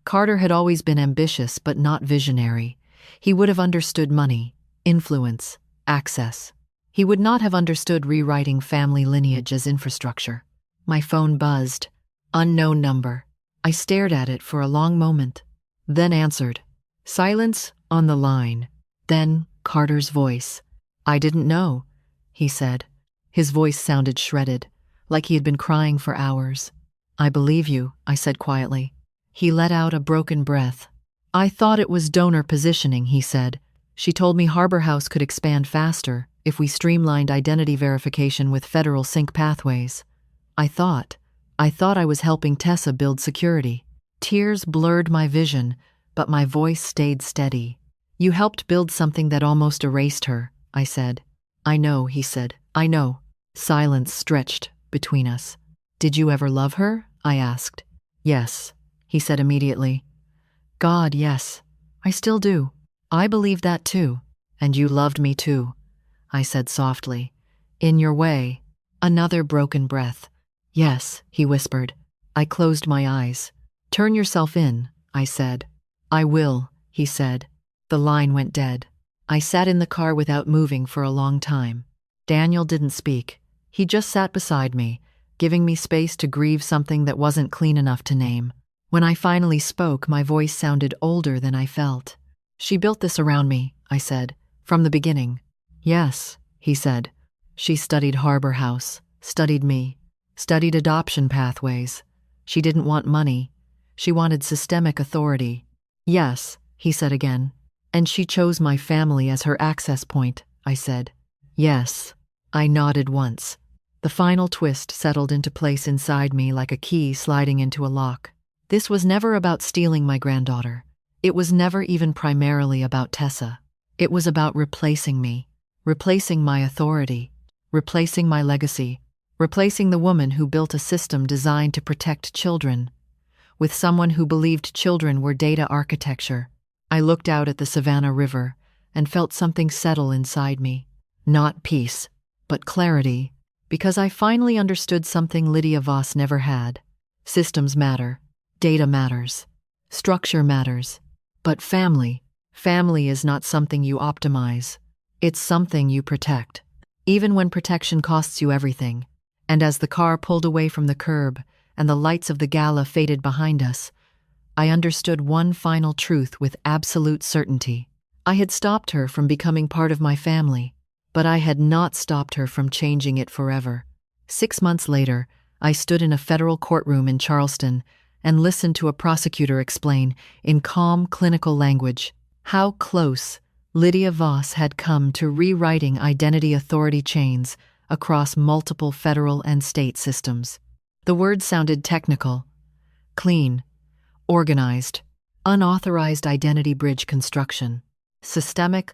Carter had always been ambitious but not visionary. He would have understood money, influence, access. He would not have understood rewriting family lineage as infrastructure. My phone buzzed. Unknown number. I stared at it for a long moment, then answered. Silence on the line. Then Carter's voice. I didn't know, he said. His voice sounded shredded, like he had been crying for hours. I believe you, I said quietly. He let out a broken breath. I thought it was donor positioning, he said. She told me Harbor House could expand faster if we streamlined identity verification with federal sync pathways. I thought I was helping Tessa build security. Tears blurred my vision, but my voice stayed steady. You helped build something that almost erased her, I said. I know, he said. I know. Silence stretched between us. Did you ever love her? I asked. Yes, he said immediately. God, yes. I still do. I believe that too. And you loved me too, I said softly. In your way. Another broken breath. Yes, he whispered. I closed my eyes. Turn yourself in, I said. I will, he said. The line went dead. I sat in the car without moving for a long time. Daniel didn't speak. He just sat beside me, giving me space to grieve something that wasn't clean enough to name. When I finally spoke, my voice sounded older than I felt. She built this around me, I said, from the beginning. Yes, he said. She studied Harbor House, studied me, studied adoption pathways. She didn't want money. She wanted systemic authority. Yes, he said again. And she chose my family as her access point, I said. Yes. I nodded once. The final twist settled into place inside me like a key sliding into a lock. This was never about stealing my granddaughter. It was never even primarily about Tessa. It was about replacing me, replacing my authority, replacing my legacy, replacing the woman who built a system designed to protect children, with someone who believed children were data architecture. I looked out at the Savannah River and felt something settle inside me. Not peace, but clarity, because I finally understood something Lydia Voss never had. Systems matter, data matters, structure matters, but family is not something you optimize. It's something you protect, even when protection costs you everything. And as the car pulled away from the curb and the lights of the gala faded behind us, I understood one final truth with absolute certainty. I had stopped her from becoming part of my family, but I had not stopped her from changing it forever. 6 months later, I stood in a federal courtroom in Charleston and listened to a prosecutor explain, in calm clinical language, how close Lydia Voss had come to rewriting identity authority chains across multiple federal and state systems. The words sounded technical, clean, organized, unauthorized identity bridge construction, systemic,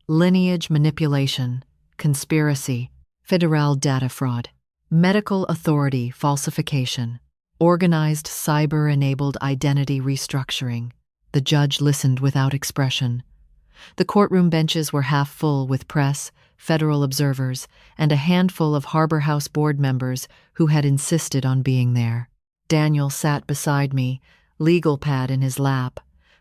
lineage manipulation, conspiracy, federal data fraud, medical authority falsification, organized cyber-enabled identity restructuring. The judge listened without expression. The courtroom benches were half full with press, federal observers, and a handful of Harbor House board members who had insisted on being there. Daniel sat beside me, legal pad in his lap,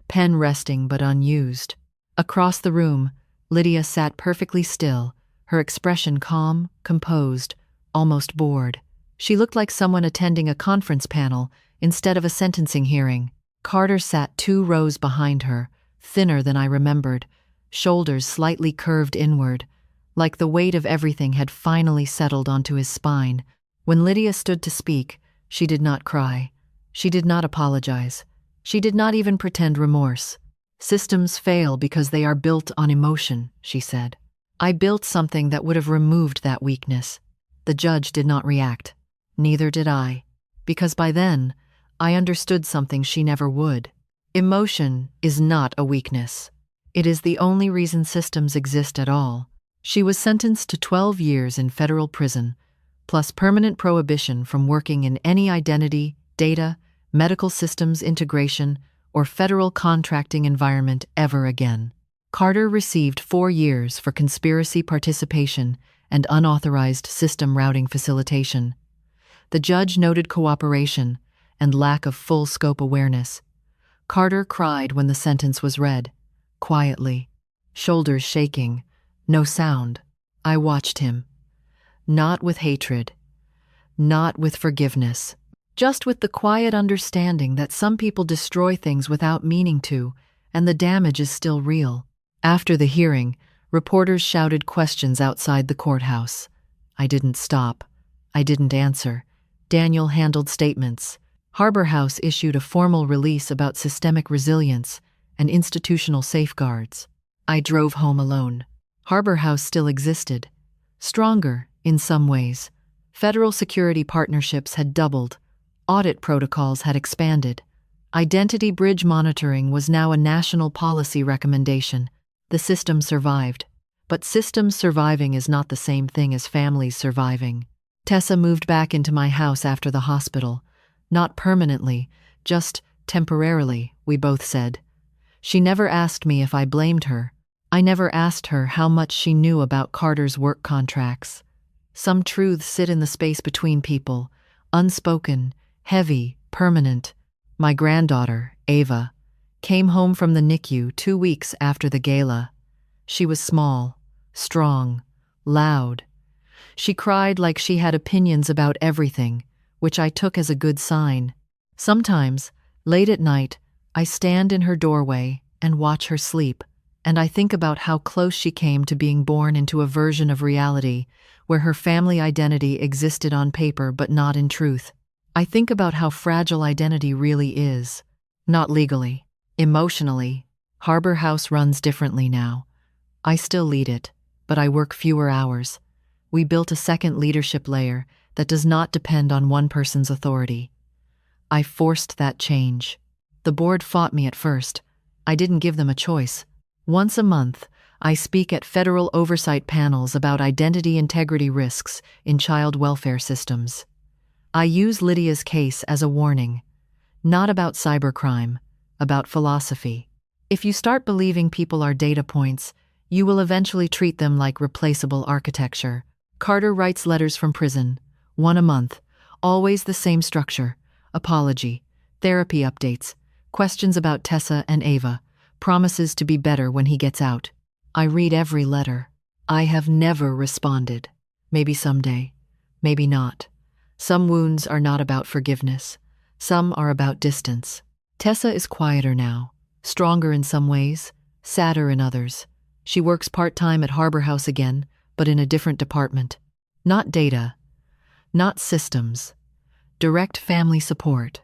pen resting but unused. Across the room, Lydia sat perfectly still, her expression calm, composed, almost bored. She looked like someone attending a conference panel instead of a sentencing hearing. Carter sat 2 rows behind her, thinner than I remembered, shoulders slightly curved inward, like the weight of everything had finally settled onto his spine. When Lydia stood to speak, she did not cry. She did not apologize. She did not even pretend remorse. Systems fail because they are built on emotion, she said. I built something that would have removed that weakness. The judge did not react. Neither did I, because by then, I understood something she never would. Emotion is not a weakness. It is the only reason systems exist at all. She was sentenced to 12 years in federal prison, plus permanent prohibition from working in any identity, data, medical systems integration, or federal contracting environment ever again. Carter received 4 years for conspiracy participation and unauthorized system routing facilitation. The judge noted cooperation and lack of full scope awareness. Carter cried when the sentence was read, quietly, shoulders shaking, no sound. I watched him. Not with hatred, not with forgiveness, just with the quiet understanding that some people destroy things without meaning to, and the damage is still real. After the hearing, reporters shouted questions outside the courthouse. I didn't stop. I didn't answer. Daniel handled statements. Harbor House issued a formal release about systemic resilience and institutional safeguards. I drove home alone. Harbor House still existed. Stronger, in some ways. Federal security partnerships had doubled. Audit protocols had expanded. Identity bridge monitoring was now a national policy recommendation. The system survived. But systems surviving is not the same thing as families surviving. Tessa moved back into my house after the hospital. Not permanently, just temporarily, we both said. She never asked me if I blamed her. I never asked her how much she knew about Carter's work contracts. Some truths sit in the space between people, unspoken, heavy, permanent. My granddaughter, Ava, came home from the NICU 2 weeks after the gala. She was small, strong, loud. She cried like she had opinions about everything, which I took as a good sign. Sometimes, late at night, I stand in her doorway and watch her sleep, and I think about how close she came to being born into a version of reality where her family identity existed on paper but not in truth. I think about how fragile identity really is. Not legally. Emotionally, Harbor House runs differently now. I still lead it, but I work fewer hours. We built a second leadership layer that does not depend on one person's authority. I forced that change. The board fought me at first. I didn't give them a choice. Once a month, I speak at federal oversight panels about identity integrity risks in child welfare systems. I use Lydia's case as a warning, not about cybercrime, about philosophy. If you start believing people are data points, you will eventually treat them like replaceable architecture. Carter writes letters from prison, one a month, always the same structure: apology, therapy updates, questions about Tessa and Ava, promises to be better when he gets out. I read every letter. I have never responded. Maybe someday, maybe not. Some wounds are not about forgiveness. Some are about distance. Tessa is quieter now, stronger in some ways, sadder in others. She works part-time at Harbor House again, but in a different department. Not data, not systems, direct family support.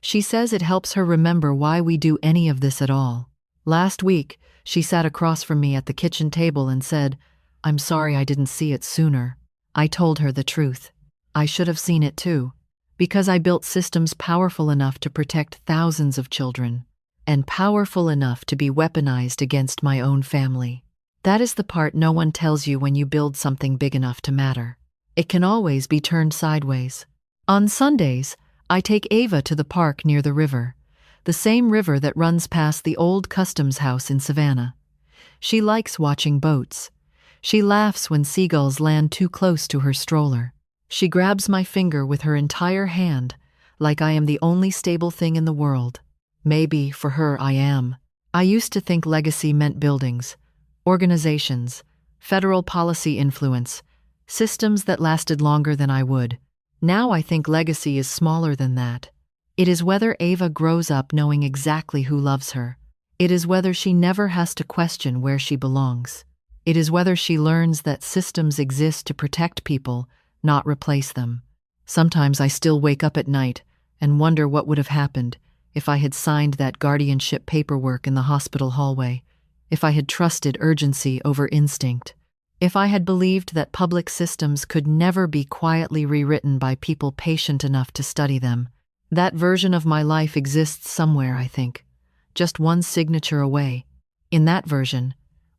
She says it helps her remember why we do any of this at all. Last week, she sat across from me at the kitchen table and said, "I'm sorry I didn't see it sooner." I told her the truth. I should have seen it too, because I built systems powerful enough to protect thousands of children, and powerful enough to be weaponized against my own family. That is the part no one tells you when you build something big enough to matter. It can always be turned sideways. On Sundays, I take Ava to the park near the river, the same river that runs past the old customs house in Savannah. She likes watching boats. She laughs when seagulls land too close to her stroller. She grabs my finger with her entire hand, like I am the only stable thing in the world. Maybe, for her, I am. I used to think legacy meant buildings, organizations, federal policy influence, systems that lasted longer than I would. Now I think legacy is smaller than that. It is whether Ava grows up knowing exactly who loves her. It is whether she never has to question where she belongs. It is whether she learns that systems exist to protect people, not replace them. Sometimes I still wake up at night and wonder what would have happened if I had signed that guardianship paperwork in the hospital hallway, if I had trusted urgency over instinct, if I had believed that public systems could never be quietly rewritten by people patient enough to study them. That version of my life exists somewhere, I think, just one signature away. In that version,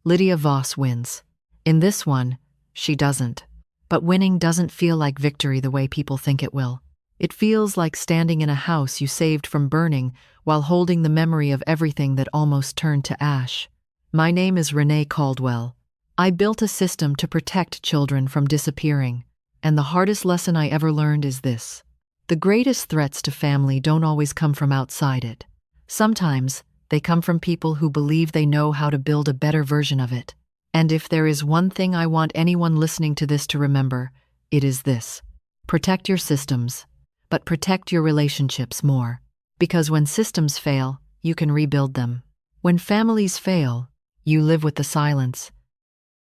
Lydia Voss wins. In this one, she doesn't. But winning doesn't feel like victory the way people think it will. It feels like standing in a house you saved from burning while holding the memory of everything that almost turned to ash. My name is Renee Caldwell. I built a system to protect children from disappearing, and the hardest lesson I ever learned is this: the greatest threats to family don't always come from outside it. Sometimes they come from people who believe they know how to build a better version of it. And if there is one thing I want anyone listening to this to remember, it is this: protect your systems, but protect your relationships more. Because when systems fail, you can rebuild them. When families fail, you live with the silence.